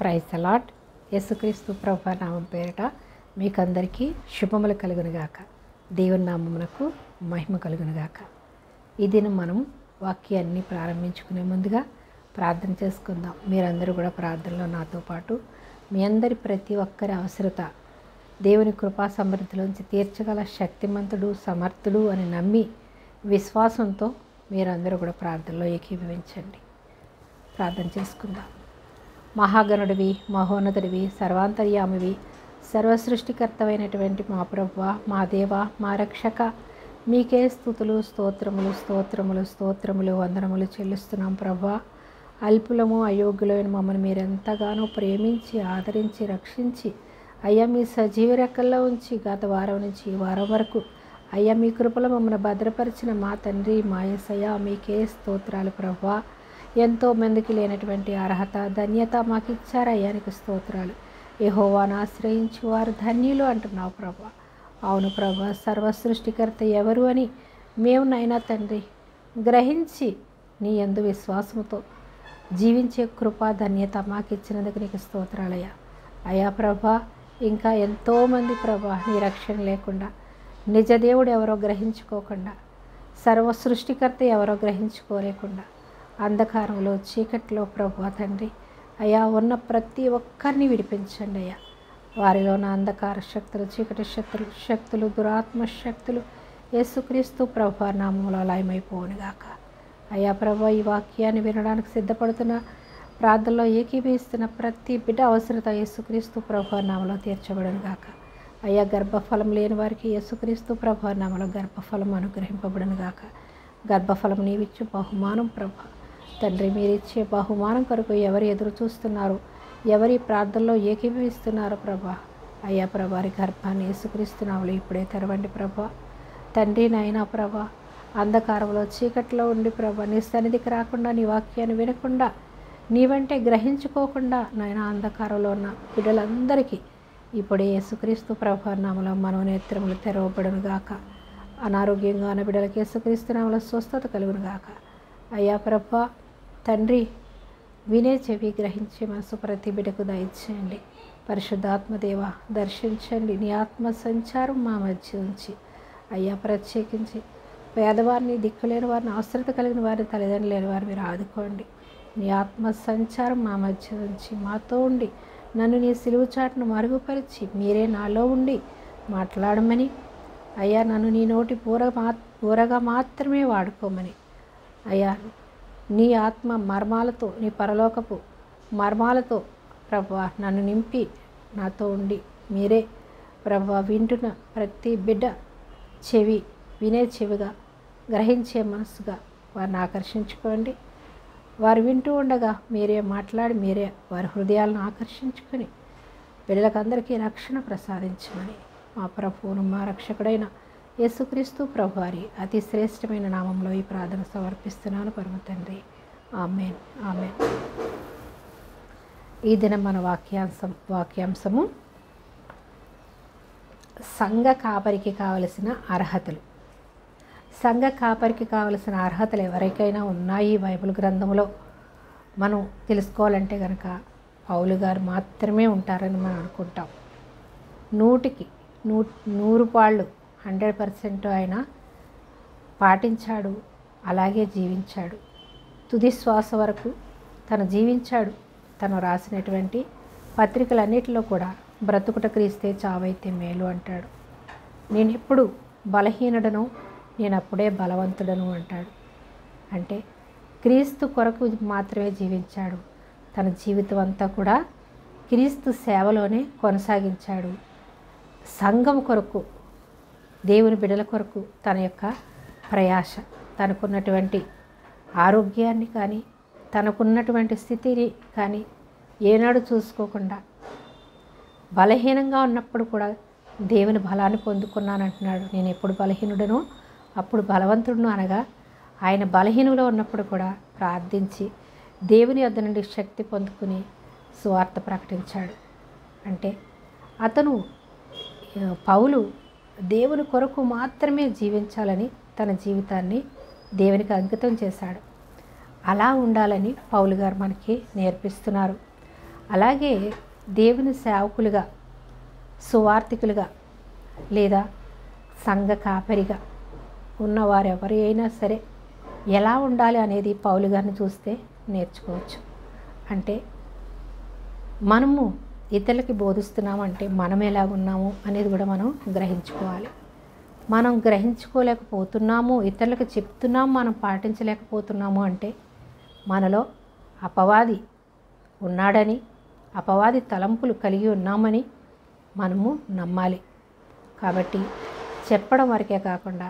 Praise the lord. యేసుక్రీస్తు ప్రభువు నామం పేరిట మీకందరికీ శుభములు కలుగునుగాక. దేవుని నామమునకు మహిమ కలుగునుగాక. ఈ దినం మనం వాక్యాన్ని ప్రారంభించుకునే ముందుగా ప్రార్థన చేసుకుందాం. మీరందరూ కూడా ప్రార్థనలో నాతో పాటు మీ అందరి ప్రతి ఒక్కరి అవసరత దేవుని కృపా సమృద్ధిలోంచి తీర్చగల శక్తిమంతుడు, సమర్థుడు అని నమ్మి విశ్వాసంతో మీరందరూ కూడా ప్రార్థనలో ఏకీభవించండి. ప్రార్థన చేసుకుందాం. మహాగణుడివి, మహోన్నతుడివి, సర్వాంతర్యామివి, సర్వసృష్టికర్తమైనటువంటి మా ప్రభువా, మా దేవా, మా రక్షక, మీకే స్తుతులు, స్తోత్రములు స్తోత్రములు స్తోత్రములు వందనములు చెల్లిస్తున్నాం ప్రభువా. అల్పులము అయోగ్యులైన మమ్మల్ని మీరెంతగానో ప్రేమించి ఆదరించి రక్షించి అయ్యా మీ సజీవ రెక్కల్లో ఉంచి గత వారం నుంచి ఈ వారం వరకు అయ్యా మీ కృపలో మమ్మల్ని భద్రపరిచిన మా తండ్రి, మా యేసయ్యా, మీకే స్తోత్రాలు ప్రభువా. ఎంతో మందికి లేనటువంటి అర్హత, ధన్యత మాకు ఇచ్చారు. అయ్యానికి స్తోత్రాలు. యెహోవాను ఆశ్రయించి వారు ధన్యులు అంటున్నావు ప్రభా. అవును ప్రభా, సర్వ సృష్టికర్త ఎవరు అని మేము నైనా తండ్రి గ్రహించి నీ యందు విశ్వాసంతో జీవించే కృప, ధన్యత మాకు ఇచ్చినందుకు నీకు స్తోత్రాలయ్యా. అయ్యా ప్రభా, ఇంకా ఎంతోమంది ప్రభా నీ రక్షణ లేకుండా, నిజదేవుడు ఎవరో గ్రహించుకోకుండా, సర్వ సృష్టికర్త ఎవరో గ్రహించుకోలేకుండా అంధకారంలో, చీకట్లో ప్రభు తండ్రి అయ్యా ఉన్న ప్రతి ఒక్కరిని విడిపించండి అయ్యా. వారిలో ఉన్న అంధకార శక్తులు, చీకటి శక్తులు, దురాత్మ శక్తులు యేసుక్రీస్తు ప్రభు నామములో లయమైపోనుగాక. అయ్యా ప్రభు, ఈ వాక్యాన్ని వినడానికి సిద్ధపడుతున్న, ప్రార్థనలో ఏకీభవిస్తున్న ప్రతి బిడ్డ అవసరత యేసుక్రీస్తు ప్రభు నామలో తీర్చబడునుగాక. అయ్యా గర్భఫలం లేని వారికి యేసుక్రీస్తు ప్రభు నామలో గర్భఫలం అనుగ్రహింపబడునుగాక. గర్భఫలం నీవిచ్చు బహుమానం ప్రభు తండ్రి, మీరిచ్చే బహుమానం కొరకు ఎవరు ఎదురు చూస్తున్నారు, ఎవరి ప్రార్థనలో ఏకీభవిస్తున్నారు ప్రభా. అయ్యా ప్రభారి గర్భాన్ని యేసుక్రీస్తునామలో ఇప్పుడే తెరవండి ప్రభా. తండ్రి నాయనా ప్రభా, అంధకారంలో చీకట్లో ఉండి ప్రభా నీ సన్నిధికి రాకుండా, నీ వాక్యాన్ని వినకుండా, నీ వెంటే గ్రహించుకోకుండా నాయన అంధకారంలో ఉన్న బిడ్డలందరికీ ఇప్పుడే యేసుక్రీస్తు ప్రభా నామలో మనోనేత్రములు తెరవబడునుగాక. అనారోగ్యంగా ఉన్న బిడ్డలకు యేసుక్రీస్తు నామలో స్వస్థత కలుగునుగాక. అయ్యా ప్రభా తండ్రి, వినే చెవి, గ్రహించే మనసు ప్రతి బిడ్డకు దయచేయండి. పరిశుద్ధాత్మదేవ దర్శించండి. నీ ఆత్మ సంచారం మా మధ్య ఉంచి అయ్యా ప్రత్యేకించి పేదవారిని, దిక్కులేని వారిని, అవసరత కలిగిన వారిని, తల్లిదండ్రులు లేని వారిని మీరు ఆదుకోండి. నీ ఆత్మ సంచారం మా మధ్య ఉంచి మాతో ఉండి నన్ను నీ సిలువ చాటును మరుగుపరిచి మీరే నాలో ఉండి మాట్లాడమని అయ్యా, నన్ను నీ నోటి పూరగా మాత్రమే వాడుకోమని అయ్యా, నీ ఆత్మ మర్మాలతో, నీ పరలోకపు మర్మాలతో ప్రభువా నన్ను నింపి నాతో ఉండి మీరే ప్రభువా వింటున్న ప్రతి బిడ్డ చెవి వినే చెవిగా, గ్రహించే మనసుగా వారిని ఆకర్షించుకోండి. వారు వింటూ ఉండగా మీరే మాట్లాడి మీరే వారి హృదయాలను ఆకర్షించుకొని బిడ్డలకందరికీ రక్షణ ప్రసాదించమని మా ప్రభువును, మా రక్షకుడైన యేసుక్రీస్తు ప్రభువారి అతి శ్రేష్టమైన నామంలో ఈ ప్రార్థన సమర్పిస్తున్నాను పరమ తండ్రి. ఆమేన్, ఆమేన్. ఈ దినం మన వాక్యాంశము సంఘ కాపరికి కావలసిన అర్హతలు. సంఘ కాపరికి కావలసిన అర్హతలు ఎవరికైనా ఉన్నాయి బైబిల్ గ్రంథంలో మనం తెలుసుకోవాలంటే కనుక పౌలు గారు మాత్రమే ఉంటారని మనం అనుకుంటాం. 100కి 100 100% ఆయన పాటించాడు, అలాగే జీవించాడు. తుది శ్వాస వరకు తను జీవించాడు. తను రాసినటువంటి పత్రికలన్నిటిలో కూడా బ్రతుకుట క్రీస్తే, చావైతే మేలు అంటాడు. నేను ఎప్పుడు బలహీనుడను, నేను అప్పుడే బలవంతుడను అంటాడు. అంటే క్రీస్తు కొరకు మాత్రమే జీవించాడు. తన జీవితం అంతా కూడా క్రీస్తు సేవలోనే కొనసాగించాడు. సంఘం కొరకు, దేవుని బిడ్డల కొరకు తన యొక్క ప్రయాస, తనకున్నటువంటి ఆరోగ్యాన్ని కానీ, తనకున్నటువంటి స్థితిని కానీ ఏనాడు చూసుకోకుండా బలహీనంగా ఉన్నప్పుడు కూడా దేవుని బలాన్ని పొందుకున్నానంటున్నాడు. నేను ఎప్పుడు బలహీనుడనో అప్పుడు బలవంతుడును అనగా ఆయన బలహీనులో ఉన్నప్పుడు కూడా ప్రార్థించి దేవుని యొద్ద నుండి శక్తి పొందుకుని సువార్త ప్రకటించాడు. అంటే అతను పౌలు దేవుని కొరకు మాత్రమే జీవించాలని తన జీవితాన్ని దేవునికి అంకితం చేశాడు. అలా ఉండాలని పౌలు గారు మనకి నేర్పిస్తున్నారు. అలాగే దేవుని సేవకులుగా, సువార్థికులుగా లేదా సంఘ కాపరిగా ఉన్నవారు ఎవరైనా సరే ఎలా ఉండాలి అనేది పౌలు గారిని చూస్తే నేర్చుకోవచ్చు. అంటే మనము ఇతరులకి బోధిస్తున్నామంటే మనం ఎలాగున్నాము అనేది కూడా మనం గ్రహించుకోవాలి. మనం గ్రహించుకోలేకపోతున్నాము, ఇతరులకు చెప్తున్నాము, మనం పాటించలేకపోతున్నాము అంటే మనలో అపవాది ఉన్నాడని, అపవాది తలంపులు కలిగి ఉన్నామని మనము నమ్మాలి. కాబట్టి చెప్పడం వరకే కాకుండా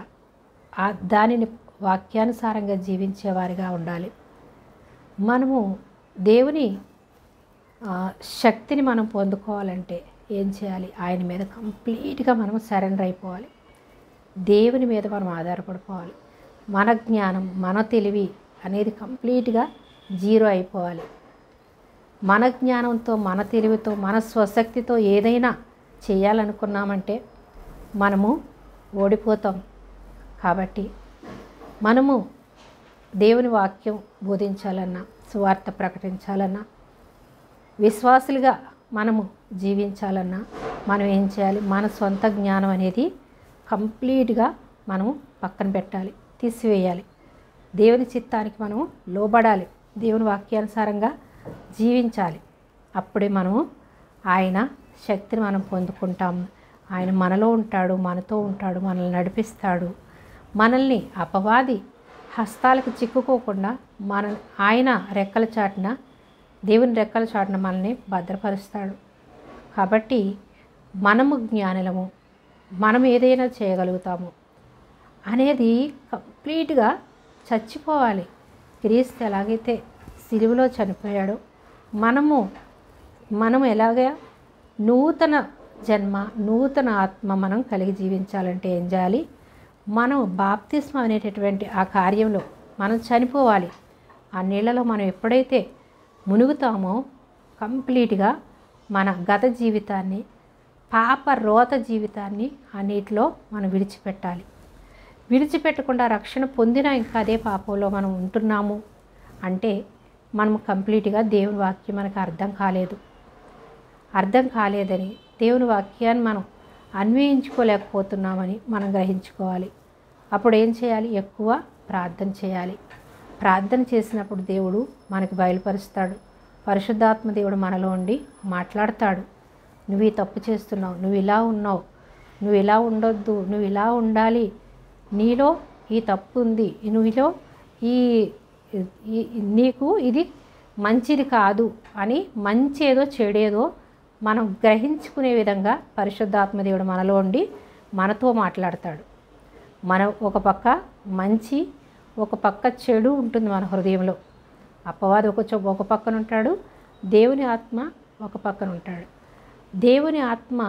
దానిని వాక్యానుసారంగా జీవించేవారిగా ఉండాలి. మనము దేవుని శక్తిని మనం పొందుకోవాలంటే ఏం చేయాలి? ఆయన మీద కంప్లీట్గా మనం సరెండర్ అయిపోవాలి. దేవుని మీద మనం ఆధారపడిపోవాలి. మన జ్ఞానం, మన తెలివి అనేది కంప్లీట్గా జీరో అయిపోవాలి. మన జ్ఞానంతో, మన తెలివితో, మన స్వశక్తితో ఏదైనా చేయాలనుకున్నామంటే మనము ఓడిపోతాం. కాబట్టి మనము దేవుని వాక్యం బోధించాలన్నా, సువార్త ప్రకటించాలన్నా, విశ్వాసులుగా మనము జీవించాలన్నా మనం ఏం చేయాలి? మన సొంత జ్ఞానం అనేది కంప్లీట్గా మనము పక్కన పెట్టాలి, తీసివేయాలి. దేవుని చిత్తానికి మనము లోబడాలి, దేవుని వాక్యానుసారంగా జీవించాలి. అప్పుడే మనము ఆయన శక్తిని మనం పొందుకుంటాము. ఆయన మనలో ఉంటాడు, మనతో ఉంటాడు, మనల్ని నడిపిస్తాడు. మనల్ని అపవాది హస్తాలకు చిక్కుకోకుండా ఆయన రెక్కల చాటున, దేవుని రెక్కల చాటున మనల్ని భద్రపరుస్తాడు. కాబట్టి మనము జ్ఞానులము, మనం ఏదైనా చేయగలుగుతాము అనేది కంప్లీట్గా చచ్చిపోవాలి. క్రీస్తు ఎలాగైతే సిలువలో చనిపోయాడో మనము ఎలాగ నూతన జన్మ, నూతన ఆత్మ మనం కలిగి జీవించాలంటే ఏం చేయాలి? మనం బాప్తిస్మం అనేటటువంటి ఆ కార్యంలో మనం చనిపోవాలి. ఆ నీళ్ళలో మనం ఎప్పుడైతే మునుగుతామో కంప్లీట్గా మన గత జీవితాన్ని, పాప రోత జీవితాన్ని ఆ నీటిలో మనం విడిచిపెట్టాలి. విడిచిపెట్టకుండా రక్షణ పొందినా ఇంకా అదే పాపంలో మనం ఉంటున్నాము అంటే మనం కంప్లీట్గా దేవుని వాక్యం మనకు అర్థం కాలేదని, దేవుని వాక్యాన్ని మనం అన్వయించుకోలేకపోతున్నామని మనం గ్రహించుకోవాలి. అప్పుడు ఏం చేయాలి? ఎక్కువ ప్రార్థన చేయాలి. ప్రార్థన చేసినప్పుడు దేవుడు మనకు బయలుపరుస్తాడు. పరిశుద్ధాత్మ దేవుడు మనలో ఉండి మాట్లాడతాడు. నువ్వు ఈ తప్పు చేస్తున్నావు, నువ్వు ఇలా ఉన్నావు, నువ్వు ఇలా ఉండొద్దు, నువ్వు ఇలా ఉండాలి, నీలో ఈ తప్పు ఉంది, నువ్వులో నీకు ఇది మంచిది కాదు అని, మంచేదో చెడేదో మనం గ్రహించుకునే విధంగా పరిశుద్ధాత్మ దేవుడు మనలో ఉండి మనతో మాట్లాడతాడు. ఒక పక్క మంచి, ఒక పక్క చెడు ఉంటుంది మన హృదయంలో. అపవాది ఒక పక్కన ఉంటాడు, దేవుని ఆత్మ ఒక పక్కన ఉంటాడు. దేవుని ఆత్మ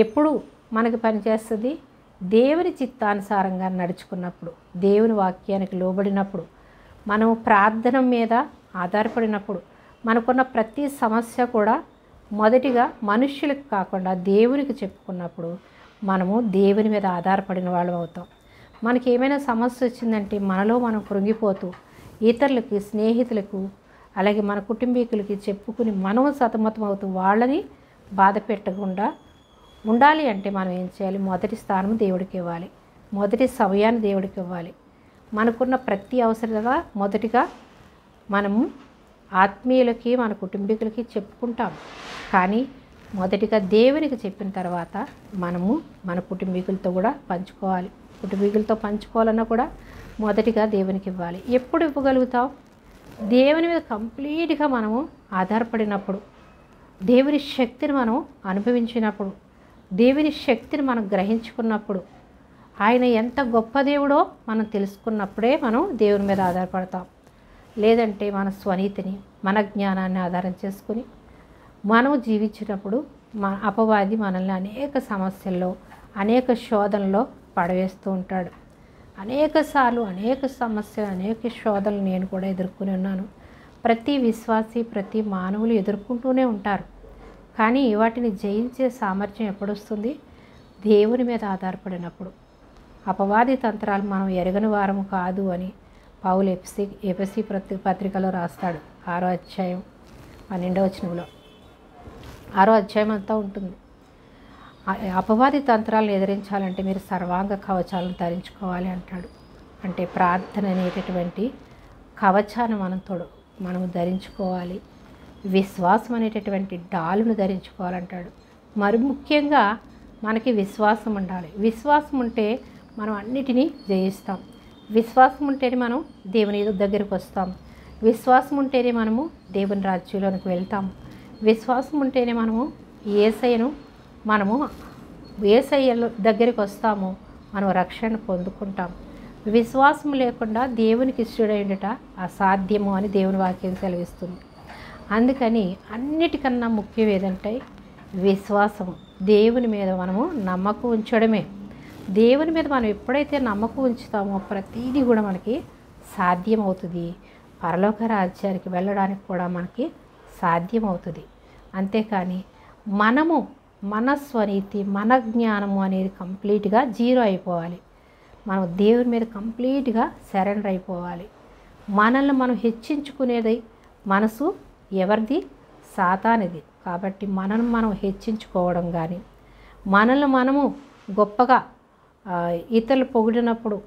ఎప్పుడు మనకి పనిచేస్తుంది? దేవుని చిత్తానుసారంగా నడుచుకున్నప్పుడు, దేవుని వాక్యానికి లోబడినప్పుడు, మనము ప్రార్థన మీద ఆధారపడినప్పుడు, మనకున్న ప్రతి సమస్య కూడా మొదటిగా మనుష్యులకు కాకుండా దేవునికి చెప్పుకున్నప్పుడు మనము దేవుని మీద ఆధారపడిన వాళ్ళం అవుతాం. మనకి ఏమైనా సమస్య వచ్చిందంటే మనలో మనం కృంగిపోతూ ఇతరులకి, స్నేహితులకు, అలాగే మన కుటుంబీకులకి చెప్పుకుని మనం సతమతం అవుతూ వాళ్ళని బాధ పెట్టకుండా ఉండాలి అంటే మనం ఏం చేయాలి? మొదటి స్థానం దేవుడికి ఇవ్వాలి, మొదటి సమయాన్ని దేవుడికి ఇవ్వాలి. మనకున్న ప్రతి అవసరత మొదటిగా మనము ఆత్మీయులకి, మన కుటుంబీకులకి చెప్పుకుంటాం. కానీ మొదటిగా దేవునికి చెప్పిన తర్వాత మనము మన కుటుంబీకులతో కూడా పంచుకోవాలి. కుటుంబీకులతో పంచుకోవాలన్నా కూడా మొదటిగా దేవునికి ఇవ్వాలి. ఎప్పుడు ఇవ్వగలుగుతాం? దేవుని మీద కంప్లీట్గా మనము ఆధారపడినప్పుడు, దేవుని శక్తిని మనం అనుభవించినప్పుడు, దేవుని శక్తిని మనం గ్రహించుకున్నప్పుడు, ఆయన ఎంత గొప్ప దేవుడో మనం తెలుసుకున్నప్పుడే మనం దేవుని మీద ఆధారపడతాం. లేదంటే మన స్వనీతిని, మన జ్ఞానాన్ని ఆధారం చేసుకుని మనం జీవించినప్పుడు అపవాది మనల్ని అనేక సమస్యల్లో, అనేక శోధనలో పడవేస్తూ ఉంటాడు. అనేకసార్లు అనేక సమస్యలు, అనేక శోధనలు నేను కూడా ఎదుర్కొని ఉన్నాను. ప్రతి విశ్వాసి, ప్రతి మానవులు ఎదుర్కొంటూనే ఉంటారు. కానీ వాటిని జయించే సామర్థ్యం ఎప్పుడొస్తుంది? దేవుని మీద ఆధారపడినప్పుడు. అపవాది తంత్రాలు మనం ఎరగని వారము కాదు అని పౌలు ఎఫెసీ పత్రికలో రాస్తాడు, 6వ అధ్యాయం 12వ వచనంలో. 6వ అధ్యాయం అంతా ఉంటుంది. అపవాది తంత్రాలను ఎదిరించాలంటే మీరు సర్వాంగ కవచాలను ధరించుకోవాలి అంటాడు. అంటే ప్రార్థన అనేటటువంటి కవచాన్ని మనము ధరించుకోవాలి. విశ్వాసం అనేటటువంటి డాలును ధరించుకోవాలంటాడు. మరి ముఖ్యంగా మనకి విశ్వాసం ఉండాలి. విశ్వాసం ఉంటే మనం అన్నిటినీ జయిస్తాం. విశ్వాసం ఉంటేనే మనం దేవుని దగ్గరికి వస్తాం. విశ్వాసం ఉంటేనే మనము దేవుని రాజ్యంలోనికి వెళ్తాం. విశ్వాసం ఉంటేనే మనము యేసయ్యను దగ్గరికి వస్తాము. మనం రక్షణ పొందుకుంటాం. విశ్వాసం లేకుండా దేవునికి ఇష్టడైనట అసాధ్యము అని దేవుని వాక్యం సెలవిస్తుంది. అందుకని అన్నిటికన్నా ముఖ్యం ఏదంటే విశ్వాసము. దేవుని మీద మనము నమ్మకం ఉంచడమే. దేవుని మీద మనం ఎప్పుడైతే నమ్మకం ఉంచుతామో ప్రతీది కూడా మనకి సాధ్యమవుతుంది. పరలోక రాజ్యానికి వెళ్ళడానికి కూడా మనకి సాధ్యమవుతుంది. అంతేకాని మన స్వనీతి, మన జ్ఞానము అనేది కంప్లీట్గా జీరో అయిపోవాలి. మనం దేవుని మీద కంప్లీట్గా సరెండర్ అయిపోవాలి. మనల్ని మనం హెచ్చించుకునేది మనసు ఎవరిది? సాతానిది. కాబట్టి మనల్ని మనం హెచ్చించుకోవడం కానీ, మనల్ని మనము గొప్పగా ఇతరులు పొగిడినప్పుడు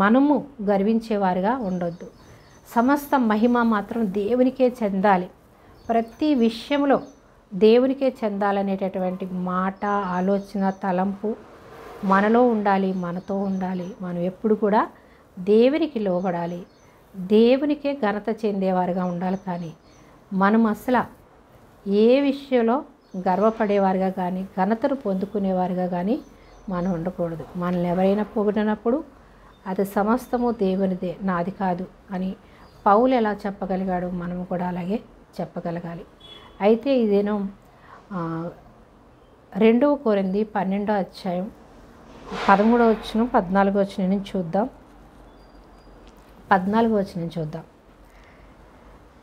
మనము గర్వించేవారుగా ఉండొద్దు. సమస్త మహిమ మాత్రం దేవునికే చెందాలి. ప్రతి విషయంలో దేవునికే చెందాలనేటటువంటి మాట, ఆలోచన, తలంపు మనలో ఉండాలి, మనతో ఉండాలి. మనం ఎప్పుడు కూడా దేవునికి లోబడాలి, దేవునికే ఘనత చెందేవారుగా ఉండాలి. కానీ మనం అసలు ఏ విషయంలో గర్వపడేవారుగా కానీ, ఘనతను పొందుకునేవారుగా కానీ మనం ఉండకూడదు. మనల్ని ఎవరైనా పొగిడినప్పుడు అది సమస్తము దేవునిదే, నాది కాదు అని పౌలు ఎలా చెప్పగలిగాడు, మనము కూడా అలాగే చెప్పగలగాలి. అయితే ఇదేనో 2 కొరింథీ 12వ అధ్యాయం 13వ వచనం 14వ వచనం నుంచి చూద్దాం. 14వ వచనం చూద్దాం.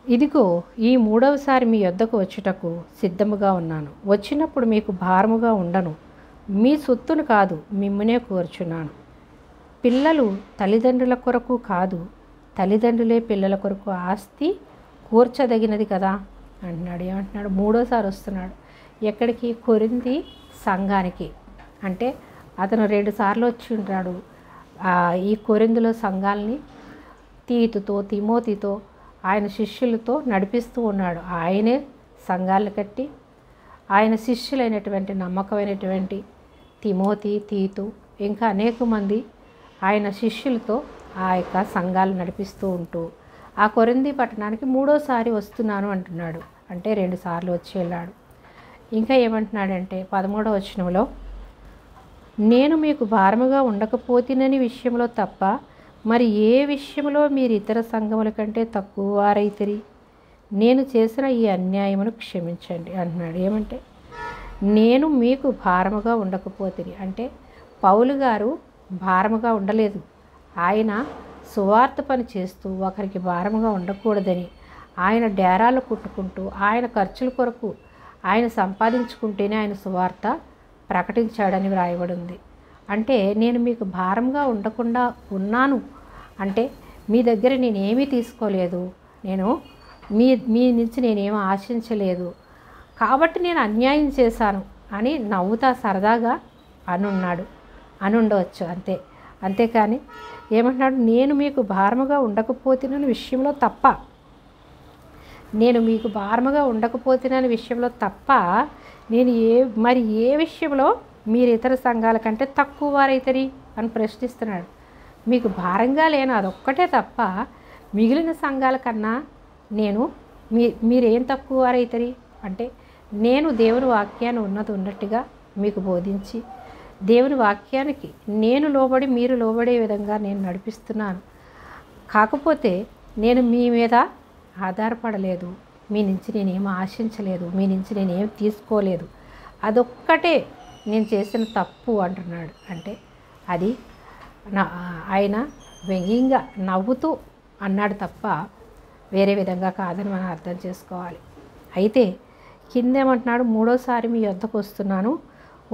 ఇదిగో ఈ 3వసారి మీ యొద్దకు వచ్చుటకు సిద్ధముగా ఉన్నాను. వచ్చినప్పుడు మీకు భారముగా ఉండను. మీ సొత్తును కాదు, మిమ్మునే కోరుచున్నాను. పిల్లలు తల్లిదండ్రుల కొరకు కాదు, తల్లిదండ్రులే పిల్లల కొరకు ఆస్తి కూర్చదగినది కదా అంటున్నాడు. ఏమంటున్నాడు? 3వసారి వస్తున్నాడు. ఎక్కడికి? కొరింథీ సంఘానికి. అంటే అతను 2 సార్లు వచ్చి ఉంటాడు. ఈ కొరింథీలో సంఘాలని తీతుతో, తిమోతితో, ఆయన శిష్యులతో నడిపిస్తూ ఉన్నాడు. ఆయనే సంఘాలను కట్టి ఆయన శిష్యులైనటువంటి నమ్మకమైనటువంటి తిమోతి, తీతు ఇంకా అనేక మంది ఆయన శిష్యులతో ఆ యొక్క సంఘాలు నడిపిస్తూ ఉంటూ ఆ కొరింథీ పట్టణానికి 3వసారి వస్తున్నాను అంటున్నాడు. అంటే 2 సార్లు వచ్చి వెళ్ళాడు. ఇంకా ఏమంటున్నాడంటే 13వ వచనంలో, నేను మీకు భారముగా ఉండకపోతినని విషయంలో తప్ప మరి ఏ విషయంలో మీరు ఇతర సంఘముల కంటే తక్కువ వారైతిరి? నేను చేసిన ఈ అన్యాయమును క్షమించండి అంటున్నాడు. ఏమంటే నేను మీకు భారముగా ఉండకపోతిని అంటే పౌలు గారు భారముగా ఉండలేదు. ఆయన సువార్త పని చేస్తూ ఒకరికి భారముగా ఉండకూడదని ఆయన డేరాలు కుట్టుకుంటూ ఆయన ఖర్చుల కొరకు ఆయన సంపాదించుకుంటేనే ఆయన సువార్త ప్రకటించాడని వ్రాయబడి ఉంది. అంటే నేను మీకు భారంగా ఉండకుండా ఉన్నాను అంటే మీ దగ్గర నేనేమీ తీసుకోలేదు, నేను మీ నుంచి నేనేమీ ఆశించలేదు, కాబట్టి నేను అన్యాయం చేశాను అని నవ్వుతా సరదాగా అనుండవచ్చు అంతే. అంతేకాని ఏమంటున్నాడు? నేను మీకు భారముగా ఉండకపోతేనని విషయంలో తప్ప, నేను మీకు భారముగా ఉండకపోతేనని విషయంలో తప్ప నేను మరి ఏ విషయంలో మీరు ఇతర సంఘాల కంటే తక్కువ వారైతరి అని ప్రశ్నిస్తున్నాడు. మీకు భారంగా లేను అదొక్కటే తప్ప మిగిలిన సంఘాల కన్నా మీరేం తక్కువ వారైతరి అంటే నేను దేవుని వాక్యాన్ని ఉన్నట్టుగా మీకు బోధించి దేవుని వాక్యానికి నేను లోబడి మీరు లోబడే విధంగా నేను నడిపిస్తున్నాను. కాకపోతే నేను మీ మీద ఆధారపడలేదు, మీ నుంచి నేనేం ఆశించలేదు, మీ నుంచి నేనేం తీసుకోలేదు, అదొక్కటే నేను చేసిన తప్పు అంటున్నాడు. అంటే అది ఆయన వ్యంగ్యంగా నవ్వుతూ అన్నాడు తప్ప వేరే విధంగా కాదని మనం అర్థం చేసుకోవాలి. అయితే కిందేమంటున్నాడు? 3వసారి మీ యొద్దకు వస్తున్నాను,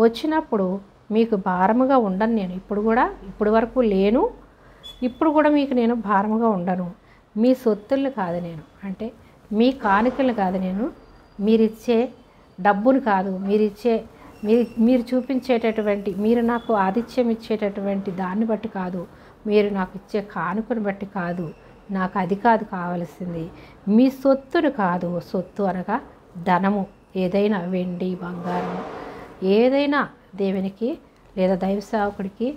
వచ్చినప్పుడు మీకు భారముగా ఉండను. నేను ఇప్పుడు వరకు లేను, ఇప్పుడు కూడా మీకు నేను భారముగా ఉండను. మీ సొత్తుల్ని కాదు నేను, అంటే మీ కానుకలు కాదు నేను, మీరిచ్చే డబ్బును కాదు, మీరు చూపించేటటువంటి, మీరు నాకు ఆతిథ్యం ఇచ్చేటటువంటి దాన్ని బట్టి కాదు, మీరు నాకు ఇచ్చే కానుకను బట్టి కాదు, నాకు అది కాదు కావలసింది. మీ సొత్తును కాదు, సొత్తు అనగా ధనము, ఏదైనా వెండి బంగారం ఏదైనా దేవునికి లేదా దైవ సేవకుడికి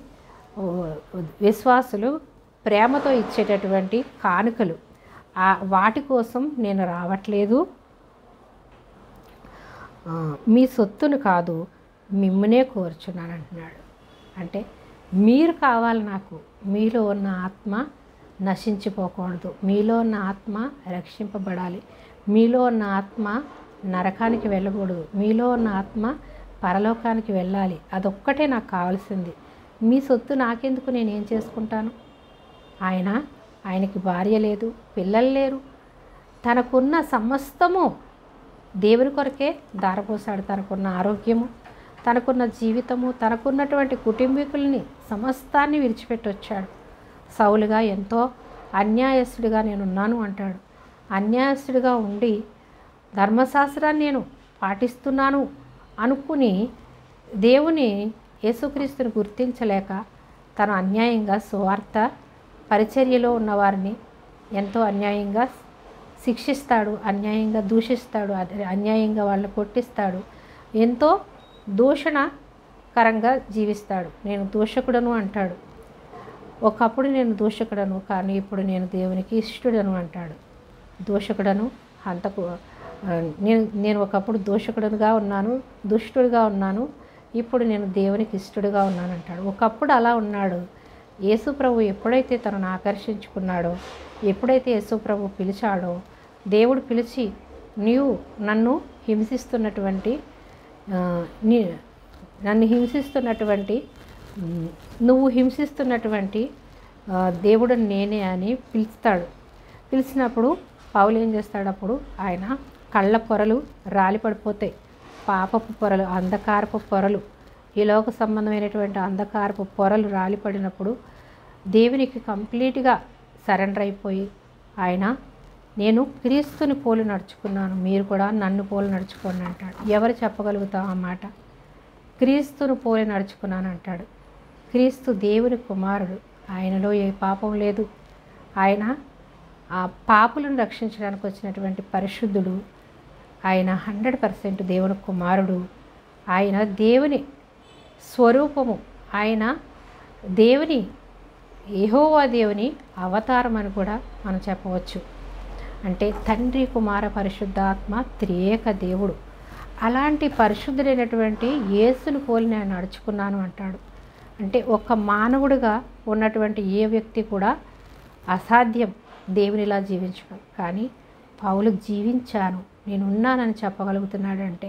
విశ్వాసులు ప్రేమతో ఇచ్చేటటువంటి కానుకలు, వాటి కోసం నేను రావట్లేదు. మీ సొత్తును కాదు, మిమ్మనే కోరుచున్నాను అంటున్నాడు. అంటే మీరు కావాలి నాకు, మీలో ఉన్న ఆత్మ నశించిపోకూడదు, మీలో ఉన్న ఆత్మ రక్షింపబడాలి, మీలో ఉన్న ఆత్మ నరకానికి వెళ్ళకూడదు, మీలో ఉన్న ఆత్మ పరలోకానికి వెళ్ళాలి. అదొక్కటే నాకు కావాల్సింది. మీ సొత్తు నాకెందుకు, నేనేం చేసుకుంటాను? ఆయనకి భార్య లేదు, పిల్లలు లేరు, తనకున్న సమస్తము దేవుని కొరకే దారపోసాడు. తనకున్న ఆరోగ్యము, తనకున్న జీవితము, తనకున్నటువంటి కుటుంబీకుల్ని సమస్తాన్ని విడిచిపెట్టి వచ్చాడు. సౌలుగా ఎంతో అన్యాయస్తుడిగా నేనున్నాను అంటాడు. అన్యాయస్తుడిగా ఉండి ధర్మశాస్త్రాన్ని నేను పాటిస్తున్నాను అనుకుని దేవుని యేసుక్రీస్తుని గుర్తించలేక తను అన్యాయంగా సువార్త పరిచర్యలో ఉన్నవారిని ఎంతో అన్యాయంగా శిక్షిస్తాడు, అన్యాయంగా దూషిస్తాడు, అన్యాయంగా వాళ్ళని కొట్టిస్తాడు, ఎంతో దూషణకరంగా జీవిస్తాడు. నేను దూషకుడను అంటాడు. ఒకప్పుడు నేను దూషకుడను, కానీ ఇప్పుడు నేను దేవునికి ఇష్టడను అంటాడు. దూషకుడను హంతకు నేను ఒకప్పుడు దూషకుడుగా ఉన్నాను, దుష్టుడిగా ఉన్నాను, ఇప్పుడు నేను దేవునికి ఇష్టడుగా ఉన్నాను అంటాడు. ఒకప్పుడు అలా ఉన్నాడు. యేసు ప్రభు ఎప్పుడైతే తనను ఆకర్షించుకున్నాడో, ఎప్పుడైతే యేసు ప్రభు పిలిచాడో, దేవుడు పిలిచి నీవు నన్ను హింసిస్తున్నటువంటి నువ్వు హింసిస్తున్నటువంటి దేవుడు నేనే అని పిలుస్తాడు. పిలిచినప్పుడు పౌలు ఏం చేస్తాడు? అప్పుడు ఆయన కళ్ళ పొరలు రాలి పడిపోతాయి. పాపపు పొరలు, అంధకారపు పొరలు, ఈ లోక సంబంధమైనటువంటి అంధకారపు పొరలు రాలిపడినప్పుడు దేవునికి కంప్లీట్గా సరెండర్ అయిపోయి ఆయన నేను క్రీస్తుని పోలి నడుచుకున్నాను, మీరు కూడా నన్ను పోలి నడుచుకోండి అంటాడు. ఎవరు చెప్పగలుగుతాం ఆ మాట? క్రీస్తును పోలి నడుచుకున్నాను అంటాడు. క్రీస్తు దేవుని కుమారుడు, ఆయనలో ఏ పాపం లేదు, ఆయన ఆ పాపులను రక్షించడానికి వచ్చినటువంటి పరిశుద్ధుడు, ఆయన 100% దేవుని కుమారుడు, ఆయన దేవుని స్వరూపము, ఆయన దేవుని యెహోవా దేవుని అవతారం అని కూడా మనం చెప్పవచ్చు. అంటే తండ్రి కుమార పరిశుద్ధాత్మ త్రియేక దేవుడు. అలాంటి పరిశుద్ధుడైనటువంటి యేసును పోలి నేను నడుచుకున్నాను అంటాడు. అంటే ఒక మానవుడిగా ఉన్నటువంటి ఏ వ్యక్తి కూడా అసాధ్యం దేవునిలా జీవించడం. కానీ పౌలు జీవించాను, నేను ఉన్నానని చెప్పగలుగుతున్నాడంటే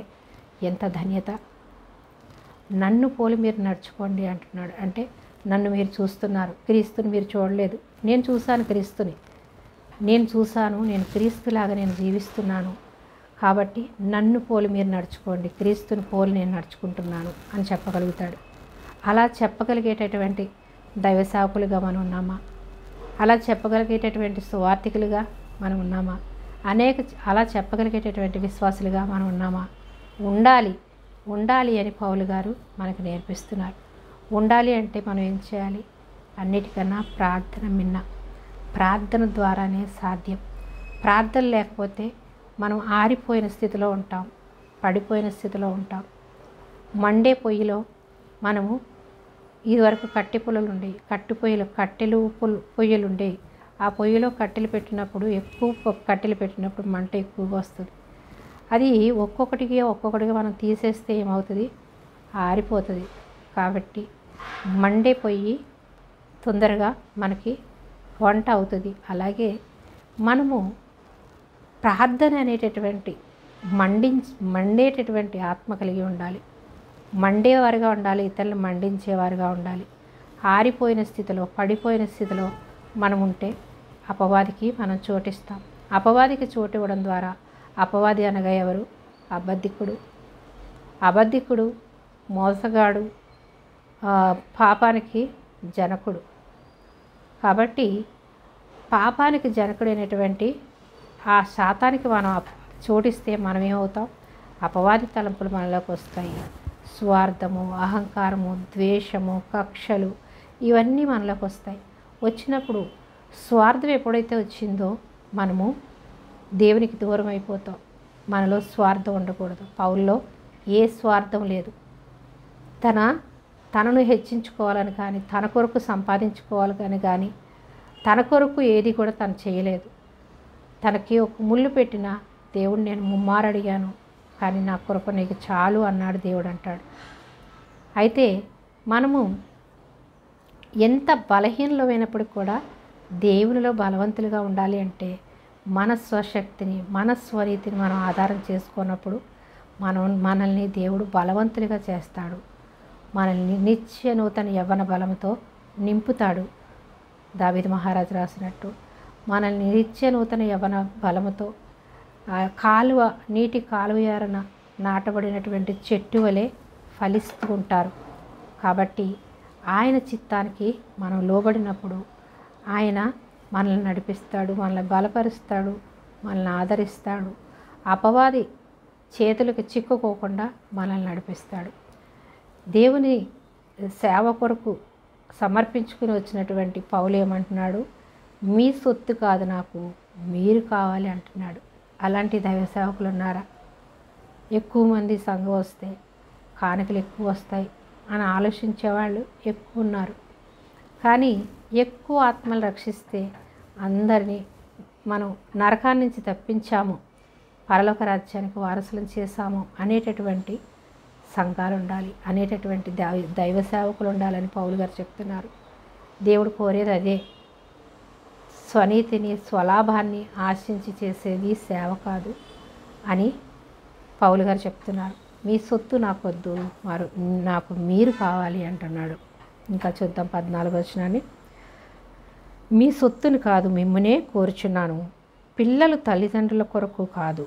ఎంత ధన్యత. నన్ను పోలి మీరు నడుచుకోండి అంటున్నాడు. అంటే నన్ను మీరు చూస్తున్నారు, క్రీస్తుని మీరు చూడలేదు. నేను చూశాను క్రీస్తుని, నేను క్రీస్తులాగా నేను జీవిస్తున్నాను, కాబట్టి నన్ను పోలి మీరు నడుచుకోండి, క్రీస్తుని పోలి నేను నడుచుకుంటున్నాను అని చెప్పగలుగుతాడు. అలా చెప్పగలిగేటటువంటి దైవ సేవకులుగా మనం ఉన్నామా? అలా చెప్పగలిగేటటువంటి సువార్థికులుగా మనం ఉన్నామా? అలా చెప్పగలిగేటటువంటి విశ్వాసులుగా మనం ఉన్నామా? ఉండాలి అని పౌలు గారు మనకు నేర్పిస్తున్నారు. ఉండాలి అంటే మనం ఏం చేయాలి? అన్నిటికన్నా ప్రార్థన ద్వారానే సాధ్యం. ప్రార్థన లేకపోతే మనం ఆరిపోయిన స్థితిలో ఉంటాం, పడిపోయిన స్థితిలో ఉంటాం. మండే పొయ్యిలో మనము ఇదివరకు కట్టె పొయ్యిలు ఉండేవి, కట్టెలు పొయ్యిలు ఉండేవి. ఆ పొయ్యిలో కట్టెలు పెట్టినప్పుడు ఎక్కువ కట్టెలు పెట్టినప్పుడు మంట ఎక్కువగా వస్తుంది. అది ఒక్కొక్కటిగా మనం తీసేస్తే ఏమవుతుంది? ఆరిపోతుంది. కాబట్టి మండే పొయ్యి తొందరగా మనకి వంట అవుతుంది. అలాగే మనము ప్రార్థన అనేటటువంటి మండేటటువంటి ఆత్మ కలిగి ఉండాలి. మండేవారుగా ఉండాలి, ఇతరులు మండించేవారుగా ఉండాలి. ఆరిపోయిన స్థితిలో, పడిపోయిన స్థితిలో మనం ఉంటే అపవాదికి మనం చోటిస్తాం. అపవాదికి చోటు ఇవ్వడం ద్వారా, అపవాది అనగా ఎవరు? అబద్ధికుడు, మోసగాడు, పాపానికి జనకుడు. కాబట్టి పాపానికి జనకుడైనటువంటి ఆ శాతానికి మనం చోటిస్తే మనం ఏమవుతాం? అపవాది తలంపులు మనలోకి వస్తాయి. స్వార్థము, అహంకారము, ద్వేషము, కక్షలు ఇవన్నీ మనలోకి వస్తాయి. వచ్చినప్పుడు స్వార్థం ఎప్పుడైతే వచ్చిందో మనము దేవునికి దూరం అయిపోతాం. మనలో స్వార్థం ఉండకూడదు. పౌల్లో ఏ స్వార్థం లేదు. తనను హెచ్చించుకోవాలని కానీ, తన కొరకు సంపాదించుకోవాలని కానీ, తన కొరకు ఏది కూడా తను చేయలేదు. తనకి ఒక ముళ్ళు పెట్టిన దేవుడు నేను ముమ్మారు అడిగాను, కానీ నా కొరకు నీకు చాలు అన్నాడు దేవుడు అంటాడు. అయితే మనము ఎంత బలహీనమైనప్పటికీ కూడా దేవునిలో బలవంతులుగా ఉండాలి అంటే మన స్వశక్తిని, మన స్వరీతిని మనం ఆధారం చేసుకున్నప్పుడు మనల్ని దేవుడు బలవంతులుగా చేస్తాడు. మనల్ని నిత్య నూతన యవ్వన బలంతో నింపుతాడు. దావీదు మహారాజు రాసినట్టు మనల్ని నిత్య నూతన యవ్వన బలముతో నీటి కాలువ యారన నాటబడినటువంటి చెట్టు వలె ఫలిస్తూ ఉంటారు. కాబట్టి ఆయన చిత్తానికి మనం లోబడినప్పుడు ఆయన మనల్ని నడిపిస్తాడు, మనల్ని బలపరుస్తాడు, మనల్ని ఆదరిస్తాడు. అపవాది చేతులకు చిక్కుకోకుండా మనల్ని నడిపిస్తాడు. దేవుని సేవ కొరకు సమర్పించుకుని వచ్చినటువంటి పౌలు ఏమంటున్నాడు? మీ సొత్తు కాదు నాకు, మీరు కావాలి అంటున్నాడు. అలాంటి దైవ సేవకులు ఉన్నారా? ఎక్కువ మంది సంఘం వస్తే కానుకలు ఎక్కువ వస్తాయి అని ఆలోచించేవాళ్ళు ఎక్కువ ఉన్నారు. కానీ ఎక్కువ ఆత్మలు రక్షిస్తే అందరినీ మనం నరకాన్ని నుంచి తప్పించాము, పరలోక రాజ్యానికి వారసులను చేశాము అనేటటువంటి సంఘాలు ఉండాలి, అనేటటువంటి దైవ సేవకులు ఉండాలని పౌలు గారు చెప్తున్నారు. దేవుడు కోరేది అదే. స్వనీతిని, స్వలాభాన్ని ఆశించి చేసేది సేవ కాదు అని పౌలు గారు చెప్తున్నారు. మీ సొత్తు నాకొద్దు, నాకు మీరు కావాలి అంటున్నాడు. ఇంకా చూద్దాం 14వ వచనాన్ని. మీ సొత్తుని కాదు మిమ్మునే కోరుచున్నాను, పిల్లలు తల్లిదండ్రుల కొరకు కాదు,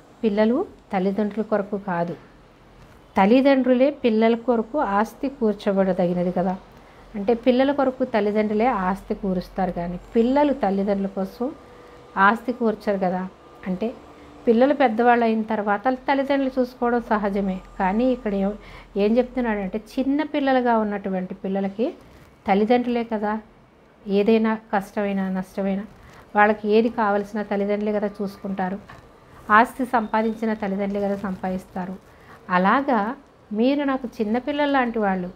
తల్లిదండ్రులే పిల్లల కొరకు ఆస్తి కూర్చోబడదగినది కదా. అంటే పిల్లల కొరకు తల్లిదండ్రులే ఆస్తి కూరుస్తారు, కానీ పిల్లలు తల్లిదండ్రుల కోసం ఆస్తి కూర్చరు కదా. అంటే పిల్లలు పెద్దవాళ్ళు అయిన తర్వాత తల్లిదండ్రులు చూసుకోవడం సహజమే. కానీ ఇక్కడ ఏం చెప్తున్నాడంటే చిన్న పిల్లలుగా ఉన్నటువంటి పిల్లలకి తల్లిదండ్రులే కదా ఏదైనా కష్టమైనా నష్టమైనా వాళ్ళకి ఏది కావలసిన తల్లిదండ్రులే కదా చూసుకుంటారు. ఆస్తి సంపాదించిన తల్లిదండ్రులే కదా సంపాదిస్తారు. అలాగా మీరు నాకు చిన్నపిల్లలు లాంటి వాళ్ళు,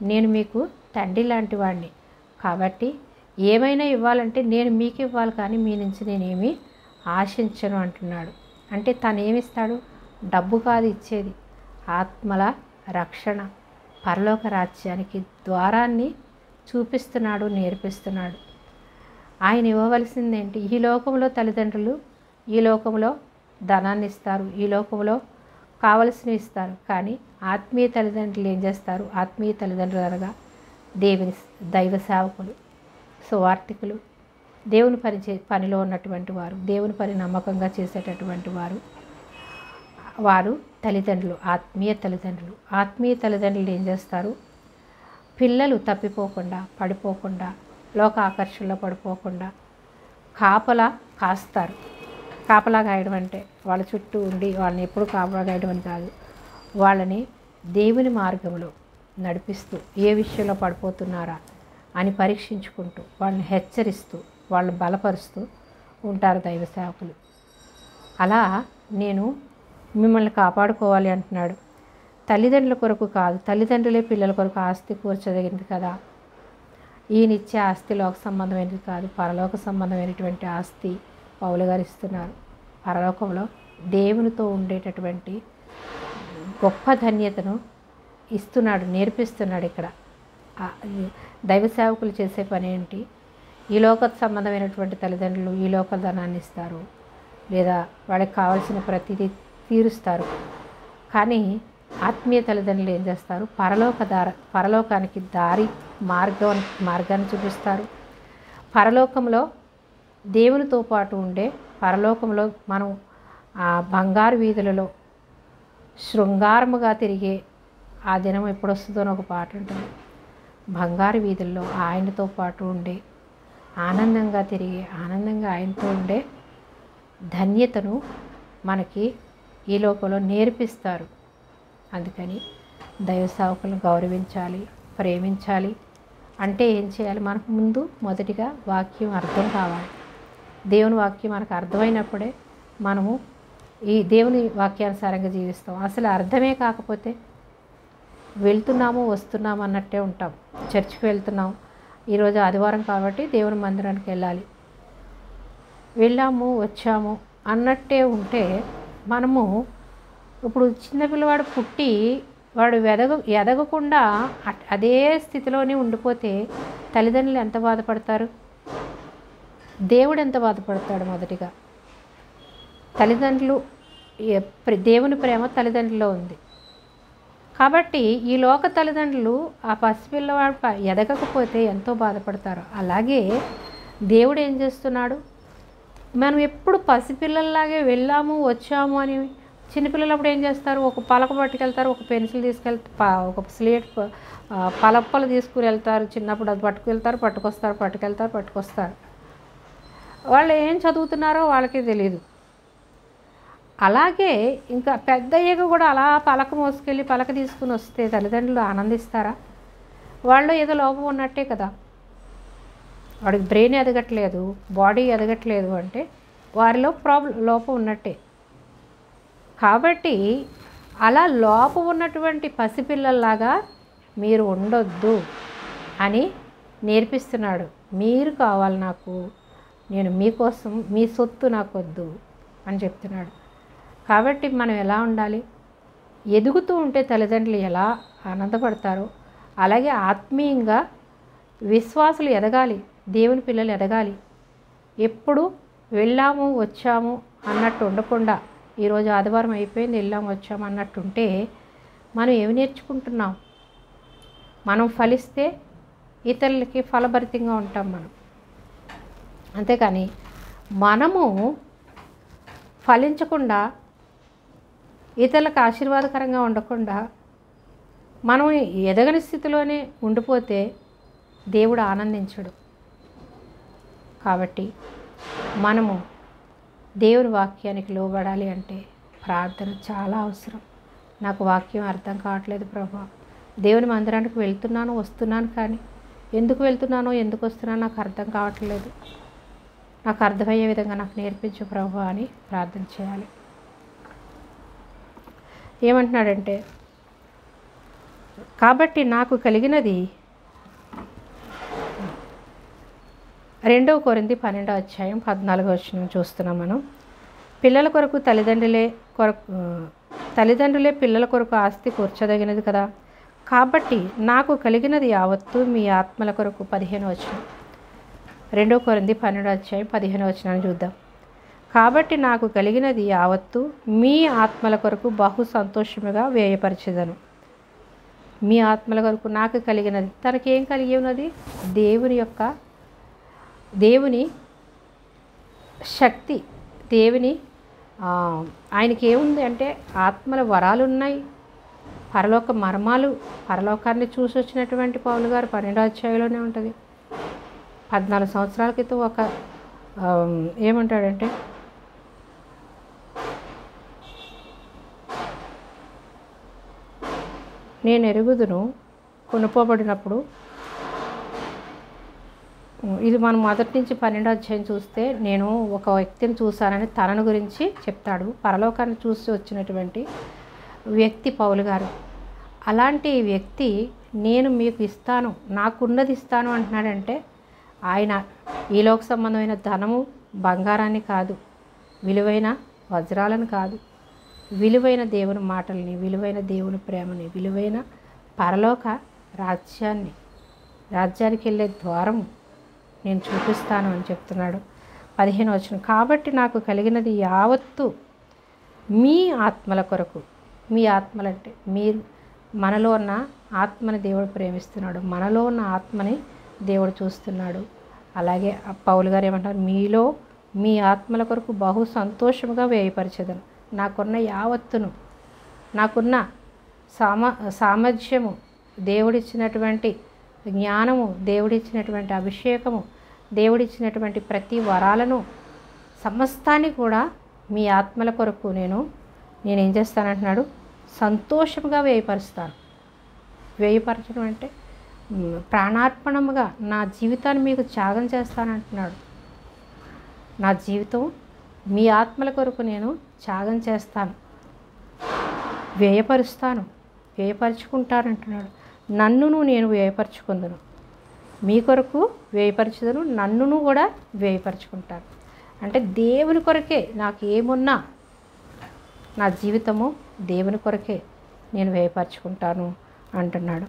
నేను మీకు తండ్రి లాంటి వాడిని. కాబట్టి ఏమైనా ఇవ్వాలంటే నేను మీకు ఇవ్వాలి, కానీ మీ నుంచి నేనేమి ఆశించను అంటున్నాడు. అంటే తను ఏమిస్తాడు? డబ్బు కాదు ఇచ్చేది, ఆత్మల రక్షణ, పరలోక రాజ్యానికి ద్వారాన్ని చూపిస్తున్నాడు, నేర్పిస్తున్నాడు. ఆయన ఇవ్వవలసిందేంటి? ఈ లోకంలో తల్లిదండ్రులు ఈ లోకంలో ధనాన్ని ఇస్తారు, ఈ లోకంలో కావలసినవి ఇస్తారు. కానీ ఆత్మీయ తల్లిదండ్రులు ఏం చేస్తారు? ఆత్మీయ తల్లిదండ్రులు అనగా దేవుని దైవ సేవకులు, సువార్థికులు, దేవుని పనిలో ఉన్నటువంటి వారు, దేవుని పని నమ్మకంగా చేసేటటువంటి వారు తల్లిదండ్రులు, ఆత్మీయ తల్లిదండ్రులు ఏం చేస్తారు? పిల్లలు తప్పిపోకుండా, పడిపోకుండా, లోక ఆకర్షణలో పడిపోకుండా కాపలా కాస్తారు. కాపలా గాయడం అంటే వాళ్ళ చుట్టూ ఉండి వాళ్ళని ఎప్పుడు కాపలా గాయడం అని కాదు, వాళ్ళని దేవుని మార్గంలో నడిపిస్తూ ఏ విషయంలో పడిపోతున్నారా అని పరీక్షించుకుంటూ వాళ్ళని హెచ్చరిస్తూ వాళ్ళని బలపరుస్తూ ఉంటారు దైవ సేవకులు. అలా నేను మిమ్మల్ని కాపాడుకోవాలి అంటున్నాడు. తల్లిదండ్రుల కొరకు కాదు, తల్లిదండ్రులే పిల్లల కొరకు ఆస్తి కూర్చోదగింది కదా. ఈయనిచ్చే ఆస్తి లోక సంబంధమైనది కాదు, పరలోక సంబంధమైనటువంటి ఆస్తి పౌలు గారు ఇస్తున్నారు. పరలోకంలో దేవునితో ఉండేటటువంటి గొప్ప ధన్యతను ఇస్తున్నాడు, నేర్పిస్తున్నాడు. ఇక్కడ దైవ సేవకులు చేసే పని ఏంటి? ఈ లోక సంబంధమైనటువంటి తల్లిదండ్రులు ఈ లోక ధనాన్ని ఇస్తారు, లేదా వాళ్ళకి కావాల్సిన ప్రతిదీ తీరుస్తారు. కానీ ఆత్మీయ తల్లిదండ్రులు ఏం చేస్తారు? పరలోకానికి మార్గాన్ని చూపిస్తారు. పరలోకంలో దేవునితో పాటు ఉండే పరలోకంలో మనం ఆ బంగారు వీధులలో శృంగారముగా తిరిగే ఆ దినం ఎప్పుడు వస్తుందో ఒక పాట ఉంటుంది. బంగారు వీధుల్లో ఆయనతో పాటు ఉండే ఆనందంగా తిరిగే, ఆనందంగా ఆయనతో ఉండే ధన్యతను మనకి ఈ లోకంలో నేర్పిస్తారు. అందుకని దైవ సేవకులను గౌరవించాలి, ప్రేమించాలి. అంటే ఏం చేయాలి? మనకు ముందు మొదటిగా వాక్యం అర్థం కావాలి. దేవుని వాక్యం మనకు అర్థమైనప్పుడే మనము ఈ దేవుని వాక్యానుసారంగా జీవిస్తాం. అసలు అర్థమే కాకపోతే వెళ్తున్నాము వస్తున్నాము అన్నట్టే ఉంటాం. చర్చికి వెళ్తున్నాం, ఈరోజు ఆదివారం కాబట్టి దేవుని మందిరానికి వెళ్ళాలి, వెళ్ళాము వచ్చాము అన్నట్టే ఉంటే మనము ఇప్పుడు చిన్నపిల్లవాడు పుట్టి వాడు ఎదగకుండా అదే స్థితిలోనే ఉండిపోతే తల్లిదండ్రులు ఎంత బాధపడతారు? దేవుడు ఎంత బాధపడతాడు? మొదటిగా తల్లిదండ్రులు, దేవుని ప్రేమ తల్లిదండ్రుల్లో ఉంది కాబట్టి ఈ లోక తల్లిదండ్రులు ఆ పసిపిల్లవాడు ఎదగకపోతే ఎంతో బాధపడతారు. అలాగే దేవుడు ఏం చేస్తున్నాడు? మనం ఎప్పుడు పసిపిల్లల్లాగే వెళ్ళాము వచ్చాము అని. చిన్నపిల్లలప్పుడు ఏం చేస్తారు? ఒక పలక పట్టుకెళ్తారు, ఒక పెన్సిల్ తీసుకెళ్తారు, ఒక స్లేట్ పలప్పలు తీసుకుని వెళ్తారు. చిన్నప్పుడు అది పట్టుకెళ్తారు, పట్టుకొస్తారు. వాళ్ళు ఏం చదువుతున్నారో వాళ్ళకే తెలియదు. అలాగే ఇంకా పెద్ద అయ్యాక కూడా అలా పలక మోసుకెళ్ళి పలక తీసుకుని వస్తే తల్లిదండ్రులు ఆనందిస్తారా? వాళ్ళు ఏదో లోపం ఉన్నట్టే కదా. వాడికి బ్రెయిన్ ఎదగట్లేదు, బాడీ ఎదగట్లేదు అంటే వారిలో లోపం ఉన్నట్టే. కాబట్టి అలా లోపం ఉన్నటువంటి పసిపిల్లల్లాగా మీరు ఉండొద్దు అని నేర్పిస్తున్నాడు. మీరు కావాలి నాకు, నేను మీకోసం, మీ సొత్తు నాకొద్దు అని చెప్తున్నాడు. కాబట్టి మనం ఎలా ఉండాలి? ఎదుగుతూ ఉంటే తల్లిదండ్రులు ఎలా ఆనందపడతారో అలాగే ఆత్మీయంగా విశ్వాసులు ఎదగాలి, దేవుని పిల్లలు ఎదగాలి. ఎప్పుడు వెళ్ళాము వచ్చాము అన్నట్టు ఉండకుండా ఈరోజు ఆదివారం అయిపోయింది వెళ్ళాము వచ్చాము అన్నట్టుంటే మనం ఏమి నేర్చుకుంటున్నాం? మనం ఫలిస్తే ఇతరులకి ఫలభరితంగా ఉంటాం మనం. అంతేకాని మనము ఫలించకుండా ఇతరులకు ఆశీర్వాదకరంగా ఉండకుండా మనం ఎదగని స్థితిలోనే ఉండిపోతే దేవుడు ఆనందించడు. కాబట్టి మనము దేవుని వాక్యానికి లోబడాలి అంటే ప్రార్థన చాలా అవసరం. నాకు వాక్యం అర్థం కావట్లేదు ప్రభా, దేవుని మందిరానికి వెళ్తున్నాను వస్తున్నాను, కానీ ఎందుకు వెళ్తున్నానో ఎందుకు వస్తున్నానో నాకు అర్థం కావట్లేదు, నాకు అర్థమయ్యే విధంగా నాకు నేర్పించు ప్రభా అని ప్రార్థన చేయాలి. ఏమంటున్నాడంటే, కాబట్టి నాకు కలిగినది 2 కొరింథీ 12:14 చూస్తున్నాం మనం. పిల్లల కొరకు తల్లిదండ్రులే పిల్లల కొరకు ఆస్తి కూర్చోదగినది కదా. కాబట్టి నాకు కలిగినది యావత్తు మీ ఆత్మల కొరకు 15 2 కొరింథీ 12:15 చూద్దాం. కాబట్టి నాకు కలిగినది యావత్తు మీ ఆత్మల కొరకు బహు సంతోషముగా వ్యయపరిచెదను. మీ ఆత్మల కొరకు నాకు కలిగినది, తనకేం కలిగి ఉన్నది? దేవుని శక్తి, ఆయనకి ఏముంది అంటే ఆత్మల వరాలు ఉన్నాయి, పరలోక మర్మాలు, పరలోకాన్ని చూసి వచ్చినటువంటి పౌలు గారు 12 ఉంటుంది. 14 సంవత్సరాల క్రితం ఒక ఏమంటాడంటే, నేను ఎరుగుదును కొనుక్కోబడినప్పుడు, ఇది మనం మొదటి నుంచి 12 చూస్తే నేను ఒక వ్యక్తిని చూశానని తనను గురించి చెప్తాడు. పరలోకాన్ని చూసి వచ్చినటువంటి వ్యక్తి పౌలు గారు. అలాంటి వ్యక్తి నేను మీకు ఇస్తాను, నాకున్నది ఇస్తాను అంటున్నాడంటే ఆయన ఈ లోక సంబంధమైన ధనము బంగారాన్ని కాదు, విలువైన వజ్రాలను కాదు, విలువైన దేవుని మాటల్ని, విలువైన దేవుని ప్రేమని, విలువైన పరలోక రాజ్యానికి వెళ్ళే ద్వారము నేను చూపిస్తాను అని చెప్తున్నాడు. 15 కాబట్టి నాకు కలిగినది యావత్తు మీ ఆత్మల కొరకు. మీ ఆత్మలంటే మీరు, మనలో ఉన్న ఆత్మని దేవుడు ప్రేమిస్తున్నాడు, మనలో ఉన్న ఆత్మని దేవుడు చూస్తున్నాడు. అలాగే పౌలు గారు ఏమంటారు? మీలో మీ ఆత్మల కొరకు బహు సంతోషముగా వ్యయపరిచెదను. నాకున్న యావత్తును, నాకున్న సామర్థ్యము, దేవుడిచ్చినటువంటి జ్ఞానము, దేవుడిచ్చినటువంటి అభిషేకము, దేవుడిచ్చినటువంటి ప్రతి వరాలను సమస్తాన్ని కూడా మీ ఆత్మల కొరకు నేను నేనేం చేస్తానంటున్నాడు, సంతోషంగా వ్యయపరుస్తాను. వ్యయపరచడం అంటే ప్రాణార్పణముగా నా జీవితాన్ని మీకు త్యాగం చేస్తానంటున్నాడు. నా జీవితం మీ ఆత్మల కొరకు నేను త్యాగం చేస్తాను, వ్యయపరుస్తాను, వ్యయపరుచుకుంటానంటున్నాడు. నన్నును నేను వ్యయపరుచుకుందును, మీ కొరకు వ్యయపరచుదును, నన్నును కూడా వ్యయపరుచుకుంటాను. అంటే దేవుని కొరకే నాకు ఏమున్నా నా జీవితము దేవుని కొరకే నేను వ్యయపరుచుకుంటాను అంటున్నాడు.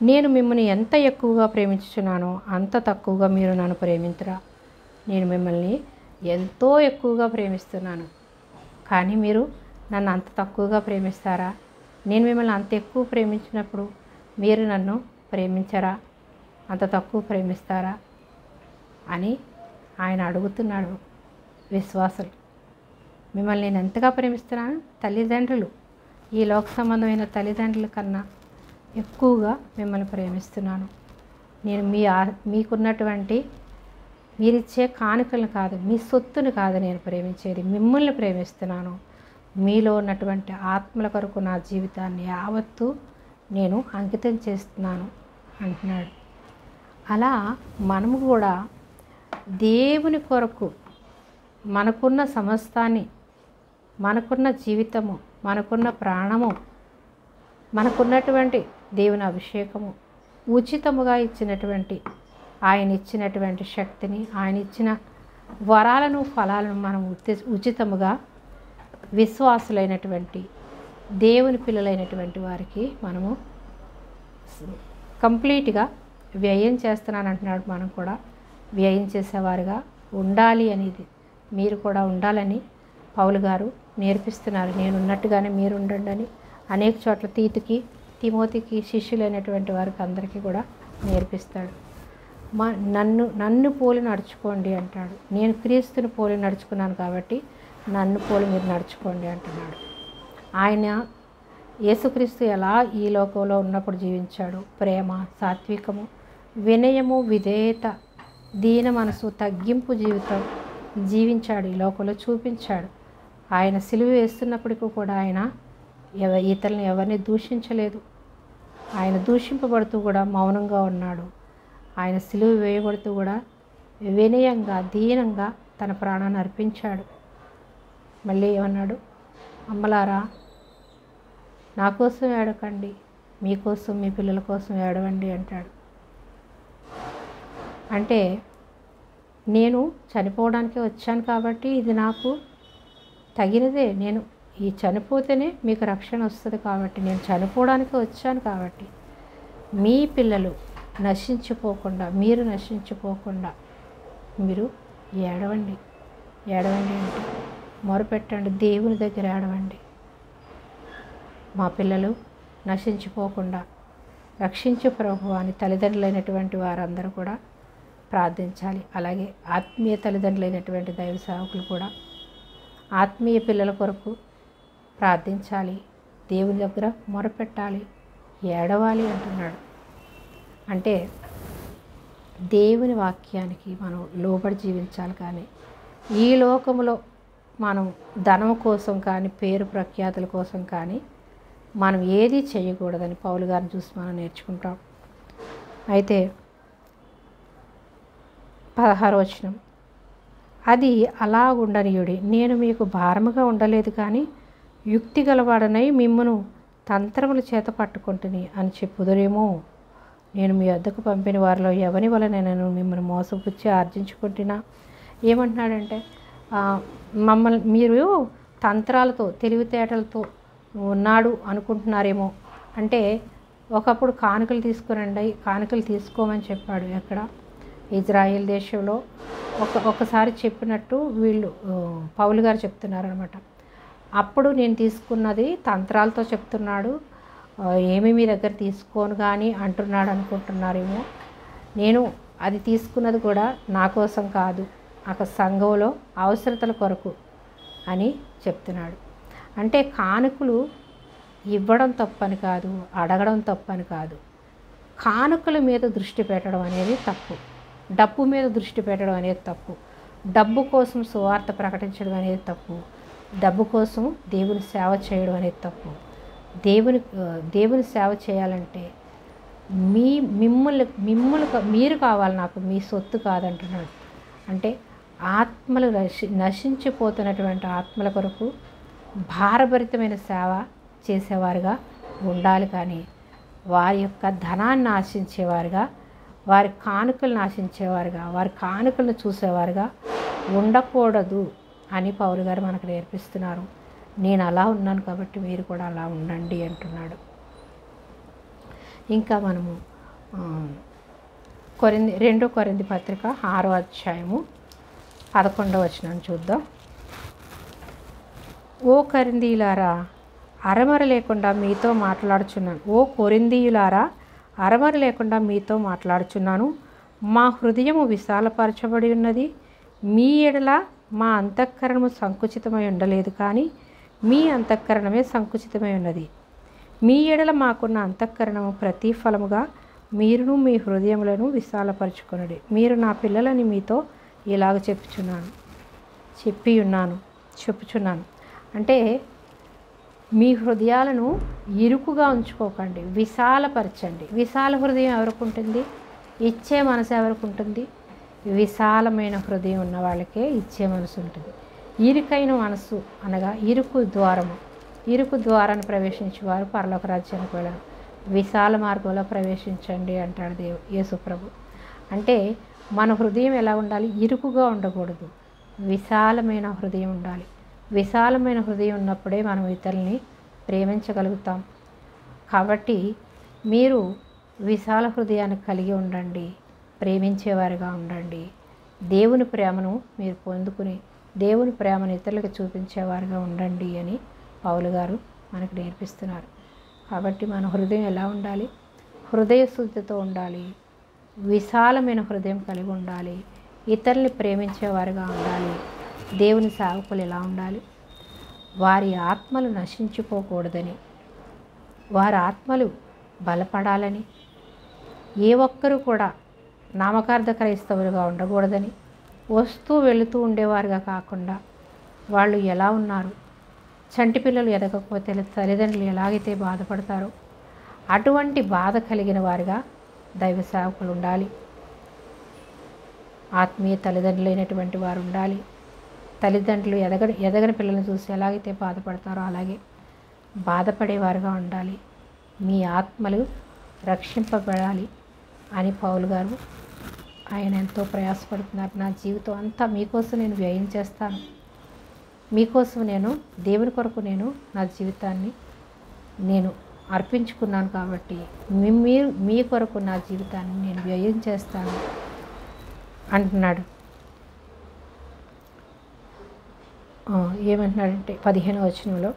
నేను మిమ్మల్ని ఎంత ఎక్కువగా ప్రేమించుచున్నానో అంత తక్కువగా మీరు నన్ను ప్రేమించరా. నేను మిమ్మల్ని ఎంతో ఎక్కువగా ప్రేమిస్తున్నాను, కానీ మీరు నన్ను అంత తక్కువగా ప్రేమిస్తారా? నేను మిమ్మల్ని అంత ఎక్కువ ప్రేమించినప్పుడు మీరు నన్ను ప్రేమించరా? అంత తక్కువ ప్రేమిస్తారా అని ఆయన అడుగుతున్నాడు. విశ్వాసులు, మిమ్మల్ని నేను ఎంతగా ప్రేమిస్తున్నాను? తల్లిదండ్రులు, ఈ లోక సంబంధమైన తల్లిదండ్రుల కన్నా ఎక్కువగా మిమ్మల్ని ప్రేమిస్తున్నాను. నేను మీకున్నటువంటి మీరిచ్చే కానుకలను కాదు, మీ సొత్తుని కాదు నేను ప్రేమించేది, మిమ్మల్ని ప్రేమిస్తున్నాను. మీలో ఉన్నటువంటి ఆత్మల కొరకు నా జీవితాన్ని యావత్తు నేను అంకితం చేస్తున్నాను అంటున్నాడు. అలా మనము కూడా దేవుని కొరకు మనకున్న సమస్తాన్ని, మనకున్న జీవితము, మనకున్న ప్రాణము, మనకున్నటువంటి దేవుని అభిషేకము, ఉచితముగా ఇచ్చినటువంటి ఆయన ఇచ్చినటువంటి శక్తిని, ఆయన ఇచ్చిన వరాలను ఫలాలను మనం ఉచితముగా విశ్వాసులైనటువంటి దేవుని పిల్లలైనటువంటి వారికి మనము కంప్లీట్గా వ్యయం చేస్తున్నాను అంటున్నాడు. మనం కూడా వ్యయం చేసేవారుగా ఉండాలి అనేది, మీరు కూడా ఉండాలని పౌలు గారు నేర్పిస్తున్నారు. నేనున్నట్టుగానే మీరు ఉండండి అని అనేక చోట్ల తిమోతికి శిష్యులైనటువంటి వారికి అందరికీ కూడా నేర్పిస్తాడు. నన్ను పోలి నడుచుకోండి అంటాడు. నేను క్రీస్తుని పోలి నడుచుకున్నాను కాబట్టి నన్ను పోలి మీరు నడుచుకోండి అంటున్నాడు. ఆయన యేసుక్రీస్తు ఎలా ఈ లోకంలో ఉన్నప్పుడు జీవించాడు, ప్రేమ, సాత్వికము, వినయము, విధేయత, దీన మనసు, తగ్గింపు జీవితం జీవించాడు, ఈ లోకంలో చూపించాడు. ఆయన సిలువ వేస్తున్నప్పటికీ కూడా ఆయన ఇతరులను ఎవరిని దూషించలేదు. ఆయన దూషింపబడుతూ కూడా మౌనంగా ఉన్నాడు. ఆయన సిలువ వేయబడుతూ కూడా వినయంగా, దీనంగా తన ప్రాణాన్ని అర్పించాడు. మళ్ళీ ఏమన్నాడు, అమ్మలారా నా కోసం ఏడకండి, మీకోసం మీ పిల్లల కోసం ఏడవండి అంటాడు. అంటే నేను చనిపోవడానికి వచ్చాను కాబట్టి ఇది నాకు తగినదే, నేను ఈ చనిపోతేనే మీకు రక్షణ వస్తుంది కాబట్టి నేను చనిపోవడానికి వచ్చాను కాబట్టి మీ పిల్లలు నశించిపోకుండా, మీరు నశించిపోకుండా మీరు ఏడవండి. ఏడవండి అంటే మొరపెట్టండి, దేవుని దగ్గర ఏడవండి. మా పిల్లలు నశించిపోకుండా రక్షించు ప్రభువా అని తల్లిదండ్రులైనటువంటి వారందరూ కూడా ప్రార్థించాలి. అలాగే ఆత్మీయ తల్లిదండ్రులైనటువంటి దైవ సేవకులు కూడా ఆత్మీయ పిల్లల కొరకు ప్రార్థించాలి, దేవుని దగ్గర మొరపెట్టాలి, ఏడవాలి అంటున్నాడు. అంటే దేవుని వాక్యానికి మనం లోబడి జీవించాలి. కానీ ఈ లోకంలో మనం ధనం కోసం కానీ, పేరు ప్రఖ్యాతుల కోసం కానీ మనం ఏది చేయకూడదని పౌలు గారిని చూసి మనం నేర్చుకుంటాం. అయితే 16వ వచనం, అది అలా ఉండనీయుడి, నేను మీకు భారముగా ఉండలేదు కానీ యుక్తి గలవాడనై మిమ్మును తంత్రముల చేత పట్టుకుంటుని అని చెప్పుదురేమో. నేను మీ వద్దకు పంపిన వారిలో ఎవరి వలన నేను మిమ్మల్ని మోసపుచ్చి ఆర్జించుకుంటున్నా. ఏమంటున్నాడంటే మమ్మల్ని మీరు తంత్రాలతో, తెలివితేటలతో ఉన్నాడు అనుకుంటున్నారేమో. అంటే ఒకప్పుడు కానుకలు తీసుకురండి, కానుకలు తీసుకోమని చెప్పాడు. ఎక్కడ? ఇజ్రాయెల్ దేశంలో ఒకసారి చెప్పినట్టు వీళ్ళు పౌలు గారు చెప్తున్నారనమాట. అప్పుడు నేను తీసుకున్నది తంత్రాలతో చెప్తున్నాడు, ఏమీ మీ దగ్గర తీసుకోను కానీ అంటున్నాడు అనుకుంటున్నారేమో. నేను అది తీసుకున్నది కూడా నా కోసం కాదు, అక్కడ సంఘంలో అవసరతల కొరకు అని చెప్తున్నాడు. అంటే కానుకలు ఇవ్వడం తప్పని కాదు, అడగడం తప్పని కాదు. కానుకల మీద దృష్టి పెట్టడం అనేది తప్పు, డబ్బు మీద దృష్టి పెట్టడం అనేది తప్పు, డబ్బు కోసం సువార్త ప్రకటించడం అనేది తప్పు, డబ్బు కోసం దేవుని సేవ చేయడం అనేది తప్పు. దేవుని సేవ చేయాలంటే మీరు కావాలి, నాకు మీ సొత్తు కాదంటున్నాడు. అంటే ఆత్మలు నశించిపోతున్నటువంటి ఆత్మల కొరకు భారభరితమైన సేవ చేసేవారుగా ఉండాలి. కానీ వారి యొక్క ధనాన్ని ఆశించేవారుగా, వారి కానుకలను ఆశించేవారుగా, వారి కానుకలను చూసేవారుగా ఉండకూడదు అని పౌలు గారు మనకు నేర్పిస్తున్నారు. నేను అలా ఉన్నాను కాబట్టి మీరు కూడా అలా ఉండండి అంటున్నాడు. ఇంకా మనము 2 కొరింథీ పత్రిక 6వ అధ్యాయము 11వ వచనం చూద్దాం. ఓ కొరింథీయులారా, అరమర లేకుండా మీతో మాట్లాడుచున్నాను. ఓ కొరింథీయులారా, అరమర లేకుండా మీతో మాట్లాడుచున్నాను. మా హృదయము విశాలపరచబడి ఉన్నది. మీ ఎడల మా అంతఃకరణము సంకుచితమై ఉండలేదు, కానీ మీ అంతఃకరణమే సంకుచితమై ఉన్నది. మీ ఎడల మాకున్న అంతఃకరణము ప్రతిఫలముగా మీరును మీ హృదయములను విశాలపరచుకొనుడి. మీరు నా పిల్లలని మీతో ఇలాగ చెప్పుచున్నాను. అంటే మీ హృదయాలను ఇరుకుగా ఉంచుకోకండి, విశాలపరచండి. విశాల హృదయం ఎవరికి ఉంటుంది? ఇచ్చే మనసు ఎవరికి ఉంటుంది? విశాలమైన హృదయం ఉన్న వాళ్ళకే ఇచ్చే మనసు ఉంటుంది. ఇరుకైన మనసు అనగా ఇరుకు ద్వారాన్ని ప్రవేశించే వారు పరలోక రాజ్యానికి వెళ్ళరు. విశాల మార్గంలో ప్రవేశించండి అంటాడు యేసుప్రభు. అంటే మన హృదయం ఎలా ఉండాలి? ఇరుకుగా ఉండకూడదు, విశాలమైన హృదయం ఉండాలి. విశాలమైన హృదయం ఉన్నప్పుడే మనం ఇతరుల్ని ప్రేమించగలుగుతాం. కాబట్టి మీరు విశాల హృదయాన్ని కలిగి ఉండండి, ప్రేమించేవారుగా ఉండండి. దేవుని ప్రేమను మీరు పొందుకుని దేవుని ప్రేమను ఇతరులకు చూపించేవారుగా ఉండండి అని పౌలు గారు మనకు నేర్పిస్తున్నారు. కాబట్టి మన హృదయం ఎలా ఉండాలి? హృదయ శుద్ధితో ఉండాలి, విశాలమైన హృదయం కలిగి ఉండాలి, ఇతరుల్ని ప్రేమించేవారుగా ఉండాలి. దేవుని సేవకులు ఎలా ఉండాలి? వారి ఆత్మలు నశించిపోకూడదని, వారి ఆత్మలు బలపడాలని, ఏ ఒక్కరూ కూడా నామకార్థ క్రైస్తవులుగా ఉండకూడదని, వస్తూ వెళుతూ ఉండేవారుగా కాకుండా వాళ్ళు ఎలా ఉన్నారు, చంటి పిల్లలు ఎదగకపోతే తల్లిదండ్రులు ఎలాగైతే బాధపడతారో అటువంటి బాధ కలిగిన వారుగా దైవ సేవకులు ఉండాలి. ఆత్మీయ తల్లిదండ్రులైనటువంటి వారు ఉండాలి. తల్లిదండ్రులు ఎదగని పిల్లలను చూసి ఎలాగైతే బాధపడతారో అలాగే బాధపడేవారుగా ఉండాలి. మీ ఆత్మలు రక్షింపబడాలి అని పౌలు గారు ఆయన ఎంతో ప్రయాసపడుతున్నారు. నా జీవితం అంతా మీకోసం నేను వ్యయం చేస్తాను, మీకోసం నేను దేవుని కొరకు నేను నా జీవితాన్ని నేను అర్పించుకున్నాను, కాబట్టి మీ కొరకు నా జీవితాన్ని నేను వ్యయం చేస్తాను అంటున్నాడు. ఏమంటున్నాడంటే 15వ వచనంలో,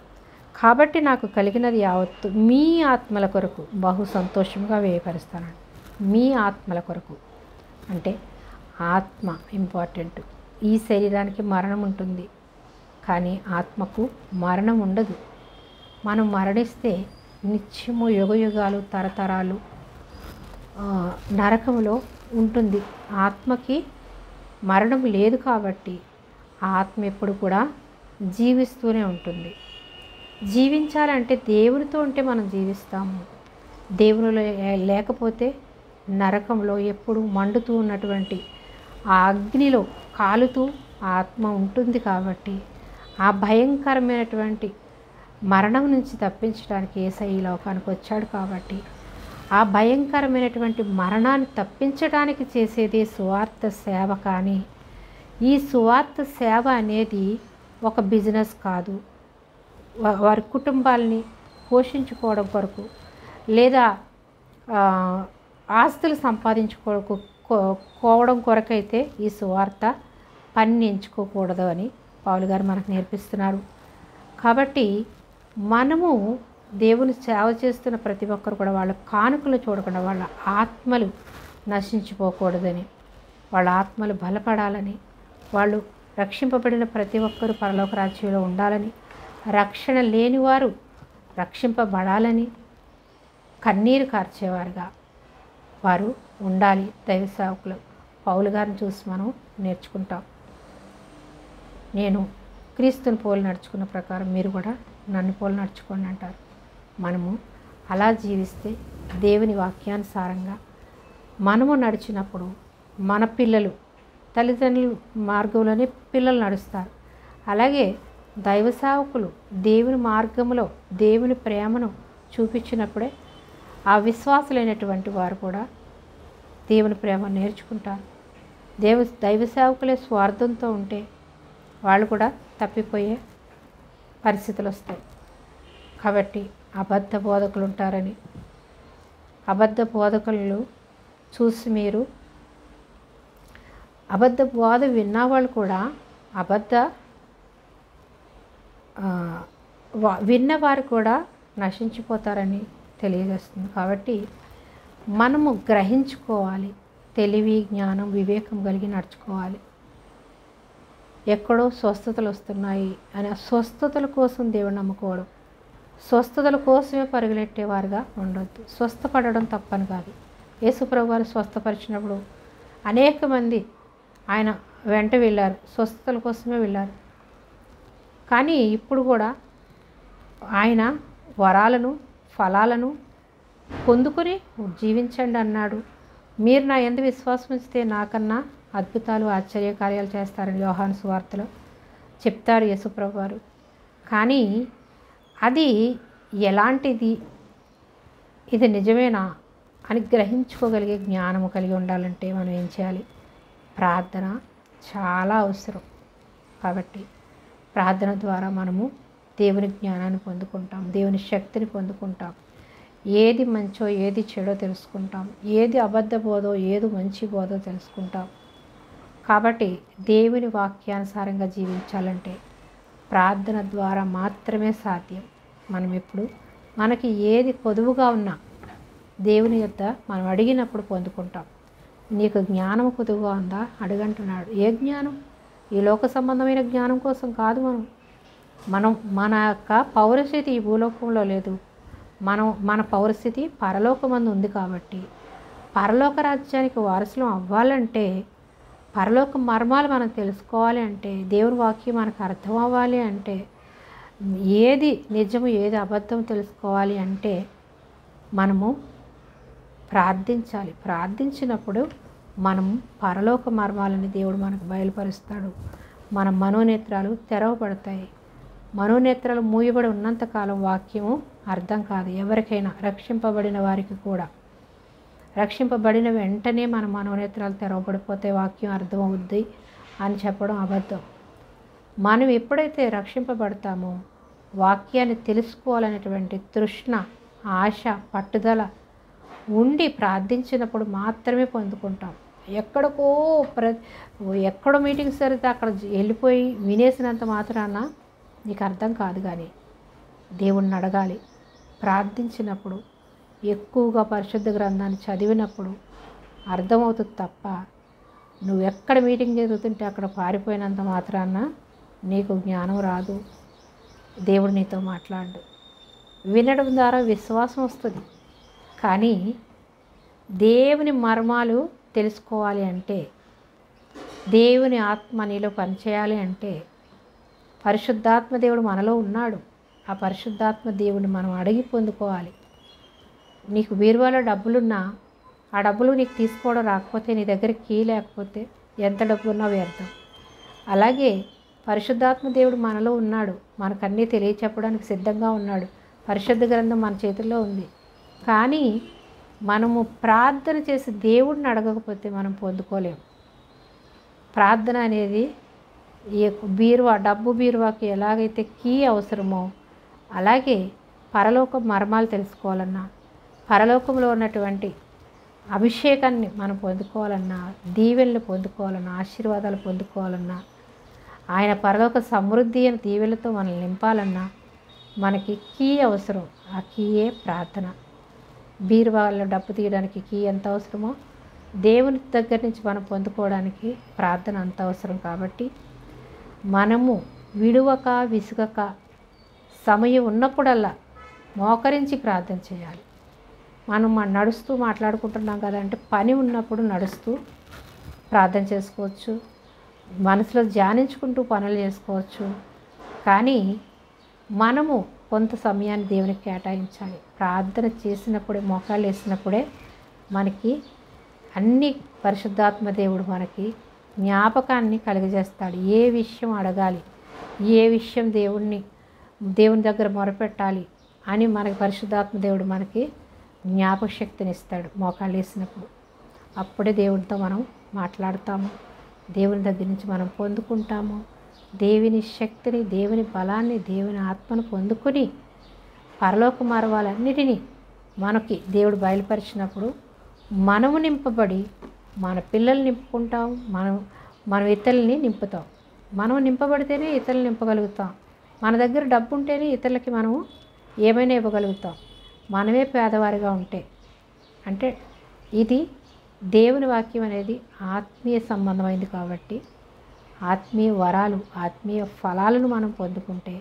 కాబట్టి నాకు కలిగినది యావత్తు మీ ఆత్మల కొరకు బహు సంతోషంగా వ్యయపరుస్తాను. మీ ఆత్మల కొరకు అంటే ఆత్మ ఇంపార్టెంట్. ఈ శరీరానికి మరణం ఉంటుంది, కానీ ఆత్మకు మరణం ఉండదు. మనం మరణిస్తే నిత్యము యుగయుగాలు తరతరాలు నరకంలో ఉంటుంది. ఆత్మకి మరణం లేదు కాబట్టి ఆత్మ ఎప్పుడు కూడా జీవిస్తూనే ఉంటుంది. జీవించాలంటే దేవునితో ఉంటే మనం జీవిస్తాము. దేవునిలో లేకపోతే నరకంలో ఎప్పుడు మండుతూ ఉన్నటువంటి ఆ అగ్నిలో కాలుతూ ఆత్మ ఉంటుంది. కాబట్టి ఆ భయంకరమైనటువంటి మరణం నుంచి తప్పించడానికి యేసయ్య ఈ లోకానికి వచ్చాడు. కాబట్టి ఆ భయంకరమైనటువంటి మరణాన్ని తప్పించడానికి చేసేది సువార్త సేవ. కానీ ఈ సువార్త సేవ అనేది ఒక బిజినెస్ కాదు. వారి కుటుంబాలని పోషించుకోవడం కొరకు లేదా ఆస్తులు సంపాదించుకోవడం కొరకైతే ఈ సువార్త పని ఎంచుకోకూడదు అని పౌలు గారు మనకు నేర్పిస్తున్నారు. కాబట్టి మనము దేవుని సేవ చేస్తున్న ప్రతి ఒక్కరు కూడా వాళ్ళ కానుకలు చూడకుండా వాళ్ళ ఆత్మలు నశించిపోకూడదని, వాళ్ళ ఆత్మలు బలపడాలని, వాళ్ళు రక్షింపబడిన ప్రతి ఒక్కరూ పరలోక రాజ్యంలో ఉండాలని, రక్షణ లేనివారు రక్షింపబడాలని కన్నీరు కార్చేవారుగా వారు ఉండాలి. దైవ సేవకులు పౌలు గారిని చూసి మనం నేర్చుకుంటాం. నేను క్రీస్తుని పోలి నడుచుకున్న ప్రకారం మీరు కూడా నన్ను పోలి నడుచుకోండి అంటారు. మనము అలా జీవిస్తే దేవుని వాక్యానుసారంగా మనము నడిచినప్పుడు మన పిల్లలు తల్లిదండ్రుల మార్గంలోనే పిల్లలు నడుస్తారు. అలాగే దైవ సేవకులు దేవుని మార్గంలో దేవుని ప్రేమను చూపించినప్పుడే ఆ విశ్వాసులైనటువంటి వారు కూడా దేవుని ప్రేమ నేర్చుకుంటారు. దైవ సేవకులే స్వార్థంతో ఉంటే వాళ్ళు కూడా తప్పిపోయే పరిస్థితులు వస్తాయి. కాబట్టి అబద్ధ బోధకులు ఉంటారని, అబద్ధ బోధకులను చూసి మీరు అబద్ధ బోధ విన్నవాళ్ళు కూడా విన్నవారు కూడా నశించిపోతారని తెలియజేస్తుంది. కాబట్టి మనము గ్రహించుకోవాలి, తెలివి జ్ఞానం వివేకం కలిగి నడుచుకోవాలి. ఎక్కడో స్వస్థతలు వస్తున్నాయి అని ఆ స్వస్థతల కోసం దేవుడు నమ్ముకోవడం, స్వస్థతల కోసమే పరుగులెట్టేవారుగా ఉండొద్దు. స్వస్థపడడం తప్పని కాదు. యేసుప్రభు వారు స్వస్థపరిచినప్పుడు అనేక మంది ఆయన వెంట వెళ్ళారు, స్వస్థతల కోసమే వెళ్ళారు. కానీ ఇప్పుడు కూడా ఆయన వరాలను ఫలాలను పొందుకొని జీవించండి అన్నాడు. మీరు నా యందు విశ్వాసం ఉంచితే నాకన్నా అద్భుతాలు ఆశ్చర్యకార్యాలు చేస్తారని యోహాను సువార్తలో చెప్తారు యేసుప్రభు వారు. కానీ అది ఎలాంటిది, ఇది నిజమేనా అని గ్రహించుకోగలిగే జ్ఞానము కలిగి ఉండాలంటే మనం ఏం చేయాలి? ప్రార్థన చాలా అవసరం. కాబట్టి ప్రార్థన ద్వారా మనము దేవుని జ్ఞానాన్ని పొందుకుంటాం, దేవుని శక్తిని పొందుకుంటాం. ఏది మంచో ఏది చెడో తెలుసుకుంటాం, ఏది అబద్ధ బోధో ఏది మంచి బోధో తెలుసుకుంటాం. కాబట్టి దేవుని వాక్యానుసారంగా జీవించాలంటే ప్రార్థన ద్వారా మాత్రమే సాధ్యం. మనం ఎప్పుడు మనకి ఏది కొదువుగా ఉన్నా దేవుని యొద్ద మనం అడిగినప్పుడు పొందుకుంటాం. నీకు జ్ఞానం కొదువుగా ఉందా అడుగంటున్నాడు. ఏ జ్ఞానం? ఈ లోక సంబంధమైన జ్ఞానం కోసం కాదు. మన యొక్క పౌరస్థితి ఈ భూలోకంలో లేదు. మన పౌరస్థితి పరలోకమందు ఉంది. కాబట్టి పరలోక రాజ్యానికి వారసులం అవ్వాలంటే, పరలోక మర్మాలు మనం తెలుసుకోవాలి అంటే, దేవుని వాక్యం మనకు అర్థం అవ్వాలి అంటే, ఏది నిజము ఏది అబద్ధం తెలుసుకోవాలి అంటే మనము ప్రార్థించాలి. ప్రార్థించినప్పుడు మనం పరలోక మర్మాలని దేవుడు మనకు బయలుపరుస్తాడు. మన మనోనేత్రాలు తెరవబడతాయి. మనోనేత్రాలు మూయబడి ఉన్నంతకాలం వాక్యము అర్థం కాదు ఎవరికైనా, రక్షింపబడిన వారికి కూడా. రక్షింపబడిన వెంటనే మన మనోనేత్రాలు తెరవబడిపోతే వాక్యం అర్థమవుద్ది అని చెప్పడం అబద్ధం. మనం ఎప్పుడైతే రక్షింపబడతామో వాక్యాన్ని తెలుసుకోవాలనేటువంటి తృష్ణ, ఆశ, పట్టుదల ఉండి ప్రార్థించినప్పుడు మాత్రమే పొందుకుంటాం. ఎక్కడో మీటింగ్స్ జరిగితే అక్కడ వెళ్ళిపోయి వినేసినంత మాత్రాన నీకు అర్థం కాదు. కానీ దేవుణ్ణి అడగాలి. ప్రార్థించినప్పుడు ఎక్కువగా పరిశుద్ధ గ్రంథాన్ని చదివినప్పుడు అర్థమవుతుంది తప్ప నువ్వు ఎక్కడ మీటింగ్ జరుగుతుంటే అక్కడ పారిపోయినంత మాత్రాన నీకు జ్ఞానం రాదు. దేవుడు నీతో మాట్లాడు. వినడం ద్వారా విశ్వాసం వస్తుంది. కానీ దేవుని మర్మాలు తెలుసుకోవాలి అంటే, దేవుని ఆత్మ నీలో పనిచేయాలి అంటే పరిశుద్ధాత్మ దేవుడు మనలో ఉన్నాడు. ఆ పరిశుద్ధాత్మ దేవుడిని మనం అడిగి పొందుకోవాలి. నీకు బీరువాలో డబ్బులున్నా ఆ డబ్బులు నీకు తీసుకోవడం రాకపోతే, నీ దగ్గర కీ లేకపోతే ఎంత డబ్బు ఉన్నా వ్యర్థం. అలాగే పరిశుద్ధాత్మ దేవుడు మనలో ఉన్నాడు. మనకన్నీ తెలియచెప్పడానికి సిద్ధంగా ఉన్నాడు. పరిశుద్ధ గ్రంథం మన చేతుల్లో ఉంది. కానీ మనము ప్రార్థన చేసి దేవుడిని అడగకపోతే మనం పొందుకోలేము. ప్రార్థన అనేది డబ్బు బీరువాకి ఎలాగైతే కీ అవసరమో అలాగే పరలోక మర్మాలు తెలుసుకోవాలన్నా, పరలోకంలో ఉన్నటువంటి అభిషేకాన్ని మనం పొందుకోవాలన్నా, దీవెనలు పొందుకోవాలన్నా, ఆశీర్వాదాలు పొందుకోవాలన్నా, ఆయన పరలోక సమృద్ధి అని దీవెనలతో మనల్ని నింపాలన్నా మనకి కీ అవసరం. ఆ కీయే ప్రార్థన. బీరువాలో డబ్బు తీయడానికి కీ ఎంత అవసరమో దేవుని దగ్గర నుంచి మనం పొందుకోవడానికి ప్రార్థన అంత అవసరం. కాబట్టి మనము విడువక విసుగక సమయం ఉన్నప్పుడల్లా మోకరించి ప్రార్థన చేయాలి. మనం నడుస్తూ మాట్లాడుకుంటున్నాం కదా అంటే పని ఉన్నప్పుడు నడుస్తూ ప్రార్థన చేసుకోవచ్చు, మనసులో ధ్యానించుకుంటూ పనులు చేసుకోవచ్చు. కానీ మనము కొంత సమయాన్ని దేవునికి కేటాయించాలి. ప్రార్థన చేసినప్పుడే, మోకాళ్ళు వేసినప్పుడే మనకి అన్ని పరిశుద్ధాత్మ దేవుడు మనకి జ్ఞాపకాన్ని కలుగజేస్తాడు. ఏ విషయం అడగాలి, ఏ విషయం దేవుని దగ్గర మొరపెట్టాలి అని మనకి పరిశుద్ధాత్మ దేవుడు మనకి జ్ఞాపక శక్తిని ఇస్తాడు మోకాళ్ళు వేసినప్పుడు. అప్పుడే దేవుడితో మనం మాట్లాడతాము, దేవుని దగ్గర నుంచి మనం పొందుకుంటాము. దేవుని శక్తిని, దేవుని బలాన్ని, దేవుని ఆత్మను పొందుకొని పరలోక మార్గాలన్నిటినీ మనకి దేవుడు బయలుపరిచినప్పుడు మనము నింపబడి మన పిల్లల్ని నింపుకుంటాం, మనం ఇతరులని నింపుతాం. మనం నింపబడితేనే ఇతరులు నింపగలుగుతాం. మన దగ్గర డబ్బు ఉంటేనే ఇతరులకి మనము ఏమైనా ఇవ్వగలుగుతాం. మనమే పేదవారిగా ఉంటే. అంటే ఇది దేవుని వాక్యం అనేది ఆత్మీయ సంబంధమైంది కాబట్టి ఆత్మీయ వరాలు, ఆత్మీయ ఫలాలను మనం పొందుకుంటే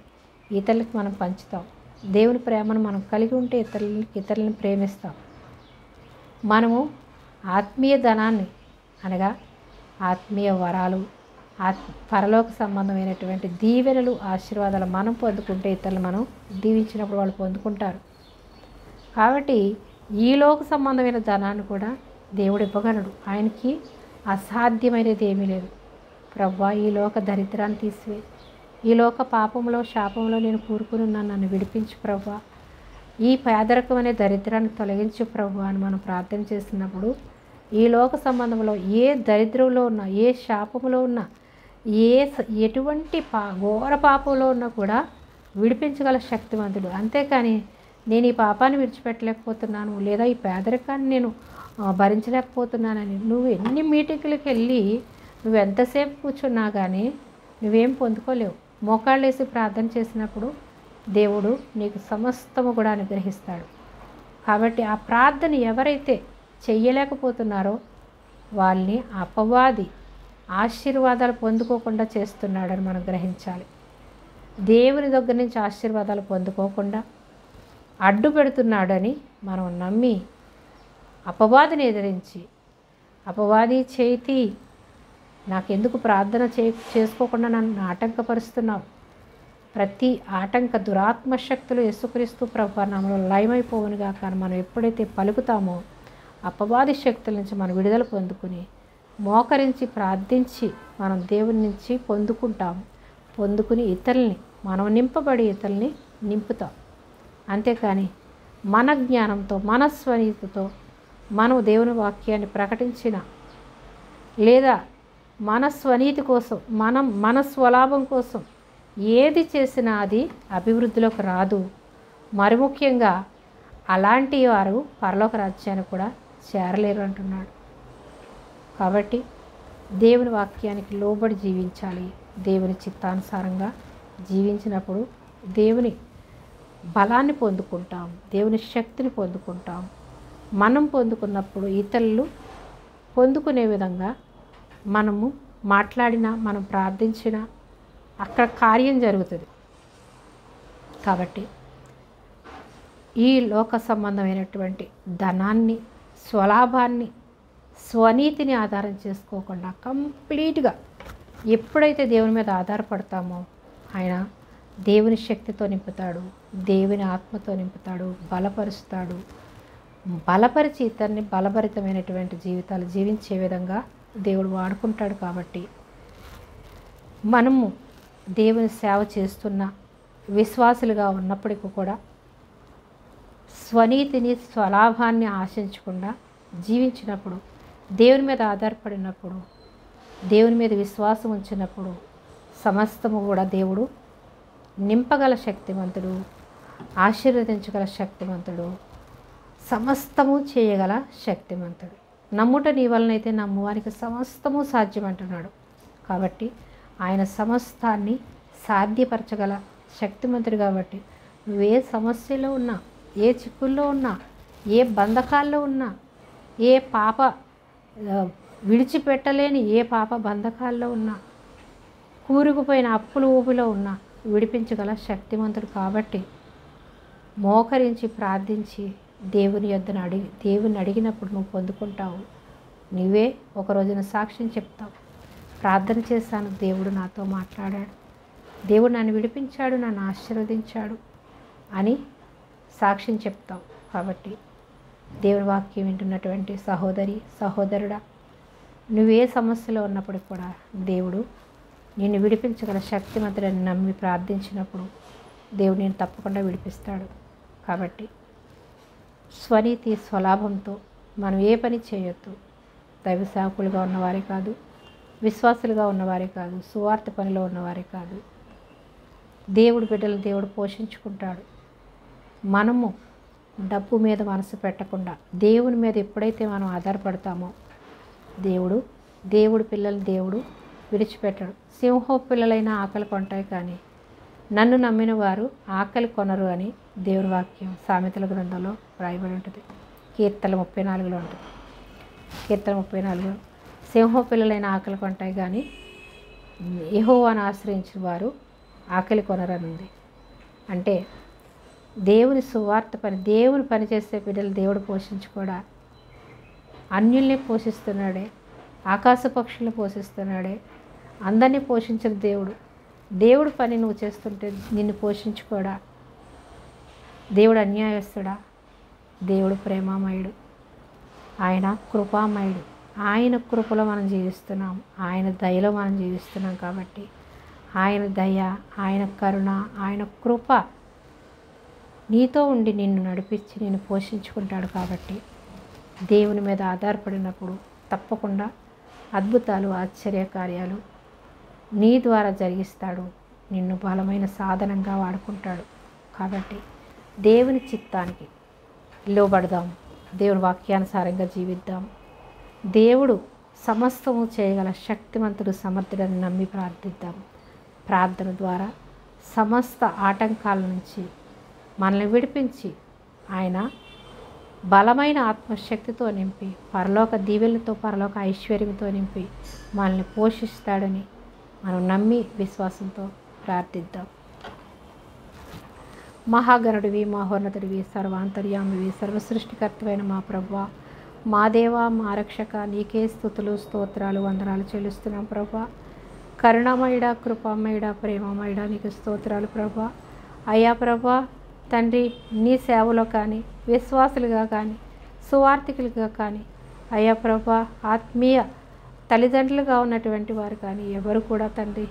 ఇతరులకు మనం పంచుతాం. దేవుని ప్రేమను మనం కలిగి ఉంటే ఇతరులను ప్రేమిస్తాం. మనము ఆత్మీయ ధనాన్ని అనగా ఆత్మీయ వరాలు, పరలోక సంబంధమైనటువంటి దీవెనలు, ఆశీర్వాదాలు మనం పొందుకుంటే ఇతరులు మనం దీవించినప్పుడు వాళ్ళు పొందుకుంటారు. కాబట్టి ఈ లోక సంబంధమైన ధనాన్ని కూడా దేవుడు ఇవ్వగలడు. ఆయనకి అసాధ్యమైనది ఏమీ లేదు. ప్రభువా, ఈ లోక దరిద్రాన్ని తీసివే, ఈ లోక పాపంలో, శాపంలో నేను కూరుకుని ఉన్నాను, నన్ను విడిపించు ప్రభువా, ఈ పేదరికం అనే దరిద్రాన్ని తొలగించు ప్రభువా అని మనం ప్రార్థన చేస్తున్నప్పుడు ఈ లోక సంబంధంలో ఏ దరిద్రంలో ఉన్నా, ఏ శాపంలో ఉన్నా, ఎటువంటి ఘోర పాపంలో ఉన్నా కూడా విడిపించగల శక్తివంతుడు. అంతేకాని నేను ఈ పాపాన్ని విడిచిపెట్టలేకపోతున్నాను, లేదా ఈ పేదరికాన్ని నేను భరించలేకపోతున్నానని నువ్వు ఎన్ని మీటింగ్లకు వెళ్ళి నువ్వు ఎంతసేపు కూర్చున్నా కానీ నువ్వేం పొందుకోలేవు. మోకాళ్ళు వేసి ప్రార్థన చేసినప్పుడు దేవుడు నీకు సమస్తము కూడా అనుగ్రహిస్తాడు. కాబట్టి ఆ ప్రార్థన ఎవరైతే చెయ్యలేకపోతున్నారో వాళ్ళని అపవాది ఆశీర్వాదాలు పొందుకోకుండా చేస్తున్నాడని మనం గ్రహించాలి. దేవుని దగ్గర నుంచి ఆశీర్వాదాలు పొందుకోకుండా అడ్డు పెడుతున్నాడని మనం నమ్మి అపవాదిని ఎదిరించి, అపవాది చేతి నాకెందుకు ప్రార్థన చేసుకోకుండా నన్ను ఆటంకపరుస్తున్నావు, ప్రతి ఆటంక దురాత్మ శక్తులు యేసుక్రీస్తు ప్రభువు నామములో లయమైపోవునుగా. కానీ మనం ఎప్పుడైతే పలుకుతామో అపవాది శక్తుల నుంచి మనం విడుదల పొందుకుని మోకరించి ప్రార్థించి మనం దేవుని నుంచి పొందుకుని ఇతరుల్ని మనం నింపబడి ఇతరుల్ని నింపుతాం. అంతేకాని మన జ్ఞానంతో, మన స్వనీతితో మనం దేవుని వాక్యాన్ని ప్రకటించిన, లేదా మన స్వనీతి కోసం, మన స్వలాభం కోసం ఏది చేసినా అది అభివృద్ధిలోకి రాదు. మరి ముఖ్యంగా అలాంటి వారు పరలోక రాజ్యాన్ని కూడా చేరలేరు అంటున్నాడు. కాబట్టి దేవుని వాక్యానికి లోబడి జీవించాలి. దేవుని చిత్తానుసారంగా జీవించినప్పుడు దేవుని బలాన్ని పొందుకుంటాం, దేవుని శక్తిని పొందుకుంటాం. మనం పొందుకున్నప్పుడు ఇతరులు పొందుకునే విధంగా మనము మాట్లాడినా, మనం ప్రార్థించినా అక్కడ కార్యం జరుగుతుంది. కాబట్టి ఈ లోక సంబంధమైనటువంటి ధనాన్ని, స్వలాభాన్ని, స్వనీతిని ఆధారం చేసుకోకుండా కంప్లీట్గా ఎప్పుడైతే దేవుని మీద ఆధారపడతామో ఆయన దేవుని శక్తితో నింపుతాడు, దేవుని ఆత్మతో నింపుతాడు, బలపరుస్తాడు. బలపరిచి ఇతన్ని బలభరితమైనటువంటి జీవితాలు జీవించే విధంగా దేవుడు వాడుకుంటాడు. కాబట్టి మనము దేవుని సేవ చేస్తున్న విశ్వాసులుగా ఉన్నప్పటికీ కూడా స్వనీతిని, స్వలాభాన్ని ఆశించకుండా జీవించినప్పుడు, దేవుని మీద ఆధారపడినప్పుడు, దేవుని మీద విశ్వాసం ఉంచినప్పుడు సమస్తము కూడా దేవుడు నింపగల శక్తివంతుడు, ఆశీర్వదించగల శక్తివంతుడు, సమస్తము చేయగల శక్తివంతుడు. నమ్ముట నీ వలనైతే నమ్మువానికి సమస్తము సాధ్యం అంటున్నాడు. కాబట్టి ఆయన సమస్తాన్ని సాధ్యపరచగల శక్తిమంతుడు. కాబట్టి నువ్వే సమస్యలో ఉన్నా, ఏ చిక్కుల్లో ఉన్నా, ఏ బంధకాల్లో ఉన్నా, ఏ పాప విడిచిపెట్టలేని ఏ పాప బంధకాల్లో ఉన్నా, కూరుకుపోయిన అప్పుల ఊపిలో ఉన్నా విడిపించగల శక్తిమంతుడు. కాబట్టి మోకరించి ప్రార్థించి దేవుని అడిగినప్పుడు నువ్వు పొందుకుంటావు. నువ్వే ఒక రోజున సాక్ష్యం చెప్తావు. ప్రార్థన చేశాను, దేవుడు నాతో మాట్లాడాడు, దేవుడు నన్ను విడిపించాడు, నన్ను ఆశీర్వదించాడు అని సాక్ష్యం చెప్తాం. కాబట్టి దేవుని వాక్యం వింటున్నటువంటి సహోదరి సహోదరుడా, నువ్వే సమస్యలో ఉన్నప్పుడు కూడా దేవుడు నిన్ను విడిపించగల శక్తిమంతుడని నమ్మి ప్రార్థించినప్పుడు దేవుడు నేను తప్పకుండా విడిపిస్తాడు. కాబట్టి స్వనీతి స్వలాభంతో మనం ఏ పని చేయొద్దు. దైవ సేవకులుగా ఉన్నవారే కాదు, విశ్వాసులుగా ఉన్నవారే కాదు, సువార్త పనిలో ఉన్నవారే కాదు. దేవుడు బిడ్డలు దేవుడు పోషించుకుంటాడు. మనము డబ్బు మీద మనసు పెట్టకుండా దేవుని మీద ఎప్పుడైతే మనం ఆధారపడతామో దేవుడు పిల్లలు దేవుడు విడిచిపెట్టడు. సింహం పిల్లలైన ఆకలి కొంటాయి, కానీ నన్ను నమ్మిన వారు ఆకలి కొనరు అని దేవుని వాక్యం సామెతల గ్రంథంలో రాయబడి ఉంటుంది. కీర్తన 34లో ఉంటుంది. కీర్తన 34 సింహం పిల్లలైన ఆకలి కొంటాయి, కానీ యెహోవాను ఆశ్రయించిన వారు ఆకలి కొనరని ఉంది. అంటే దేవుని సువార్త పని, దేవుని పని చేసే బిడ్డలు దేవుడు పోషించుకోడా, అన్యుల్ని పోషిస్తున్నాడే, ఆకాశ పక్షుల్ని పోషిస్తున్నాడే, అందరినీ పోషించిన దేవుడు పని నువ్వు చేస్తుంటే నిన్ను పోషించుకోడా? దేవుడు అన్యాయస్తుడా? దేవుడు ప్రేమామయుడు, ఆయన కృపామయుడు. ఆయన కృపలో మనం జీవిస్తున్నాం, ఆయన దయలో మనం జీవిస్తున్నాం. కాబట్టి ఆయన దయ, ఆయన కరుణ, ఆయన కృప నీతో ఉండి నిన్ను నడిపించి నిన్ను పోషించుకుంటాడు. కాబట్టి దేవుని మీద ఆధారపడినప్పుడు తప్పకుండా అద్భుతాలు, ఆశ్చర్యకార్యాలు నీ ద్వారా జరిగిస్తాడు. నిన్ను బలమైన సాధనంగా వాడుకుంటాడు. కాబట్టి దేవుని చిత్తానికి లోబడదాం, దేవుని వాక్యానుసారంగా జీవిద్దాం. దేవుడు సమస్తము చేయగల శక్తిమంతుడు, సమర్థుడని నమ్మి ప్రార్థిద్దాం. ప్రార్థన ద్వారా సమస్త ఆటంకాల నుంచి మనల్ని విడిపించి ఆయన బలమైన ఆత్మశక్తితో నింపి, పరలోక దీవెలతో, పరలోక ఐశ్వర్యంతో నింపి మనల్ని పోషిస్తాడని మనం నమ్మి విశ్వాసంతో ప్రార్థిద్దాం. మహాగణుడివి, మహోన్నతుడివి, సర్వాంతర్యామివి, సర్వసృష్టికర్తమైన మా ప్రభువా, మా దేవా, మా రక్షక, నీకే స్తుతులు, స్తోత్రాలు, వందనాలు చెల్లిస్తున్నాం ప్రభువా. కరుణామయుడా, కృపామయుడా, ప్రేమమయుడా, నీకు స్తోత్రాలు ప్రభువా. అయ్యా ప్రభువా తండ్రి, నీ సేవలో కానీ, విశ్వాసులుగా కానీ, సువార్థికులుగా కానీ, అయ్యా ప్రభువా ఆత్మీయ తల్లిదండ్రులుగా ఉన్నటువంటి వారు కానీ ఎవరు కూడా తండ్రి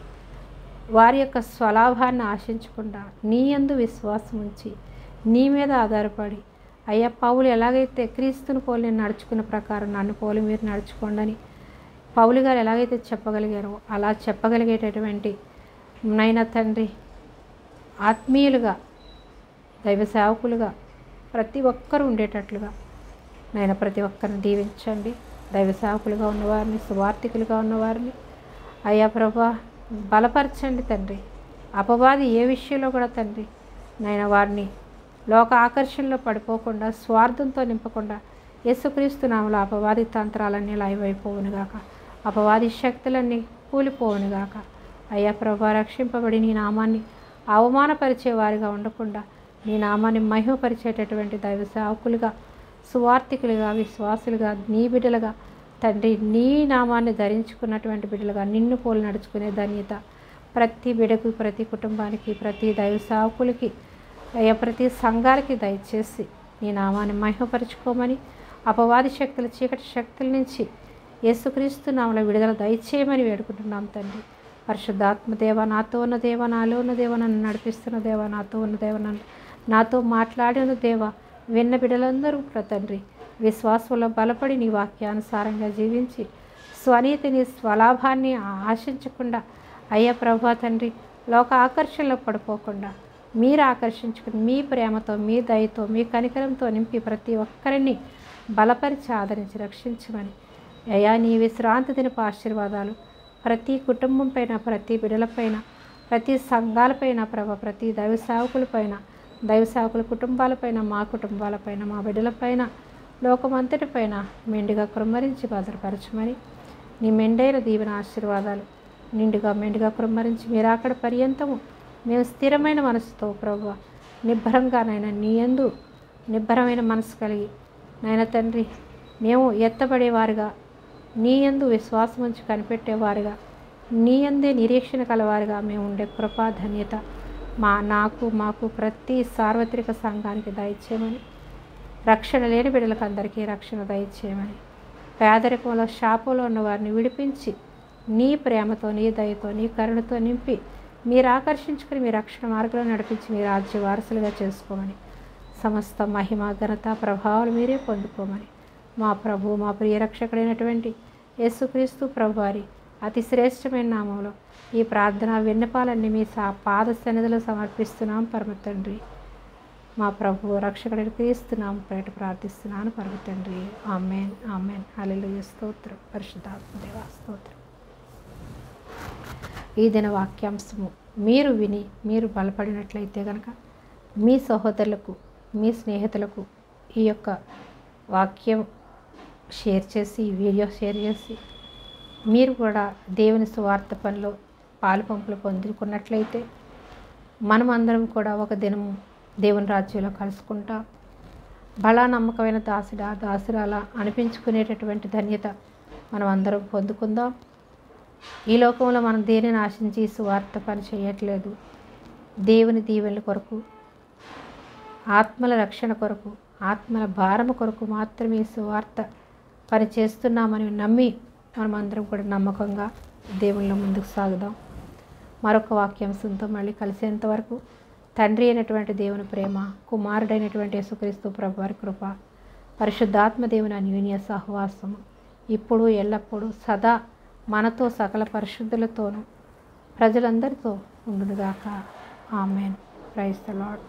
వారి యొక్క స్వలాభాన్ని ఆశించకుండా నీ యందు విశ్వాసం ఉంచి నీ మీద ఆధారపడి, అయ్యా పౌలు ఎలాగైతే క్రీస్తుని పోలి నేను నడుచుకున్న ప్రకారం నన్ను పోలి మీరు నడుచుకోండి అని పౌలు గారు ఎలాగైతే చెప్పగలిగారో అలా చెప్పగలిగేటటువంటి నైనా తండ్రి ఆత్మీయులుగా, దైవ సేవకులుగా ప్రతి ఒక్కరూ ఉండేటట్లుగా నైనా ప్రతి ఒక్కరిని దీవించండి. దైవ సేవకులుగా ఉన్నవారిని, సువార్థికులుగా ఉన్నవారిని అయ్యా ప్రభా బలపరచండి తండ్రి. అపవాది ఏ విషయంలో కూడా తండ్రి నైనా వారిని లోక ఆకర్షణలో పడిపోకుండా, స్వార్థంతో నింపకుండా యేసుక్రీస్తు నామములో అపవాది తంత్రాలన్నీ లైవైపోవునుగాక, అపవాది శక్తులన్నీ కూలిపోవునుగాక. అయ్యా ప్రభా రక్షింపబడి నీ నామాన్ని అవమానపరిచేవారిగా ఉండకుండా నీ నామాన్ని మహిమపరిచేటటువంటి దైవ సేవకులుగా, సువార్థికులుగా, విశ్వాసులుగా, నీ బిడ్డలుగా తండ్రి నీ నామాన్ని ధరించుకున్నటువంటి బిడ్డలుగా నిన్ను పోలి నడుచుకునే ధన్యత ప్రతి బిడ్డకు, ప్రతి కుటుంబానికి, ప్రతి దైవ సేవకులకి, అయ్యా ప్రతి సంఘాలకి దయచేసి నీ నామాన్ని మహిమపరుచుకోమని, అపవాది శక్తుల, చీకటి శక్తుల నుంచి యేసుక్రీస్తు నామములో విడుదల దయచేయమని వేడుకుంటున్నాం తండ్రి. పరిశుద్ధాత్మ దేవ, నాతో ఉన్న దేవ, నాలో ఉన్న దేవ, నన్ను నడిపిస్తున్న దేవ, నాతో ఉన్న దేవ, నాతో మాట్లాడిన దేవ, విన్న బిడ్డలందరూ తండ్రి విశ్వాసంలో బలపడి నీ వాక్యానుసారంగా జీవించి స్వనీతిని, స్వలాభాన్ని ఆశించకుండా అయ్యా ప్రభా తండ్రి లోక ఆకర్షణలో పడిపోకుండా మీరు ఆకర్షించుకుని మీ ప్రేమతో, మీ దయతో, మీ కనికరంతో నింపి ప్రతి ఒక్కరిని బలపరిచి ఆదరించి రక్షించమని అయ్యా నీ విశ్రాంతి దినపు ఆశీర్వాదాలు ప్రతి కుటుంబం పైన, ప్రతి బిడ్డలపైన, ప్రతి సంఘాలపైన ప్రభా, ప్రతి దైవ సేవకులపైన, దైవ సేవకుల కుటుంబాలపైన, మా కుటుంబాలపైన, మా బిడ్డలపైన, లోకమంతటిపైన మెండుగా కుమ్మరించి భద్రపరచమని నీ మెండైన దీవెన ఆశీర్వాదాలు నిండుగా మెండుగా కుమ్మరించి మీరు అక్కడ పర్యంతము మేము స్థిరమైన మనసుతో ప్రభువా నిబ్బరంగానైనా నీ యందు నిబ్బరమైన మనసు కలిగి నాయన తండ్రి మేము ఎత్తబడేవారుగా, నీ యందు విశ్వాసం ఉంచి కనిపెట్టేవారుగా నీ అందే నిరీక్షణ కలవారిగా మేము ఉండే కృపా ధన్యత మాకు ప్రతి సార్వత్రిక సంఘానికి దయచేయమని, రక్షణ లేని బిడ్డలకు అందరికీ రక్షణ దయచేయమని, పేదరికంలో శాపంలో ఉన్న వారిని విడిపించి నీ ప్రేమతో, నీ దయతో, నీ కరుణతో నింపి మీరు ఆకర్షించుకుని మీ రక్షణ మార్గంలో నడిపించి మీ రాజ్య వారసులుగా చేసుకోమని, సమస్త మహిమ ఘనత ప్రభావాలు మీరే పొందుకోమని మా ప్రభు, మా ప్రియ రక్షకుడైనటువంటి యేసుక్రీస్తు ప్రభువారి అతి శ్రేష్టమైన నామంలో ఈ ప్రార్థన విన్నపాలన్నీ మీ పాద సన్నిధిలో సమర్పిస్తున్నాం పరమ తండ్రి. మా ప్రభు రక్షకుడైన క్రీస్తునామం పేరిట ప్రార్థిస్తున్నాను పరమ తండ్రి. ఆమేన్, ఆమేన్. హల్లెలూయా. స్తోత్రం. పరిశుద్ధాత్మ దేవా స్తోత్రం. ఈ దిన వాక్యాంశము మీరు విని మీరు బలపడినట్లయితే కనుక మీ సహోదరులకు, మీ స్నేహితులకు ఈ యొక్క వాక్యం షేర్ చేసి, వీడియో షేర్ చేసి మీరు కూడా దేవుని సువార్త పనిలో పాలుపంపులు పొందుకున్నట్లయితే మనమందరం కూడా ఒక దినము దేవుని రాజ్యంలో కలుసుకుంటాం. బలా నమ్మకమైన దాసురాలా అనిపించుకునేటటువంటి ధన్యత మనం అందరం పొందుకుందాం. ఈ లోకంలో మనం దేనిని ఆశించి సువార్త పని చేయట్లేదు. దేవుని దీవెనల కొరకు, ఆత్మల రక్షణ కొరకు, ఆత్మల భారము కొరకు మాత్రమే సువార్త పని చేస్తున్నామని నమ్మి మనమందరం కూడా నమ్మకంగా దేవునిలో ముందుకు సాగుదాం. మరొక వాక్యాంశంతో మళ్ళీ కలిసేంత వరకు తండ్రి అయినటువంటి దేవుని ప్రేమ, కుమారుడైనటువంటి యేసుక్రీస్తు ప్రభువారి కృప, పరిశుద్ధాత్మ దేవుని అన్యోన్య సహవాసము ఇప్పుడు ఎల్లప్పుడూ సదా మనతో సకల పరిశుద్ధులతోనూ ప్రజలందరితో ఉండునుగాక. ఆమేన్. Praise the lord.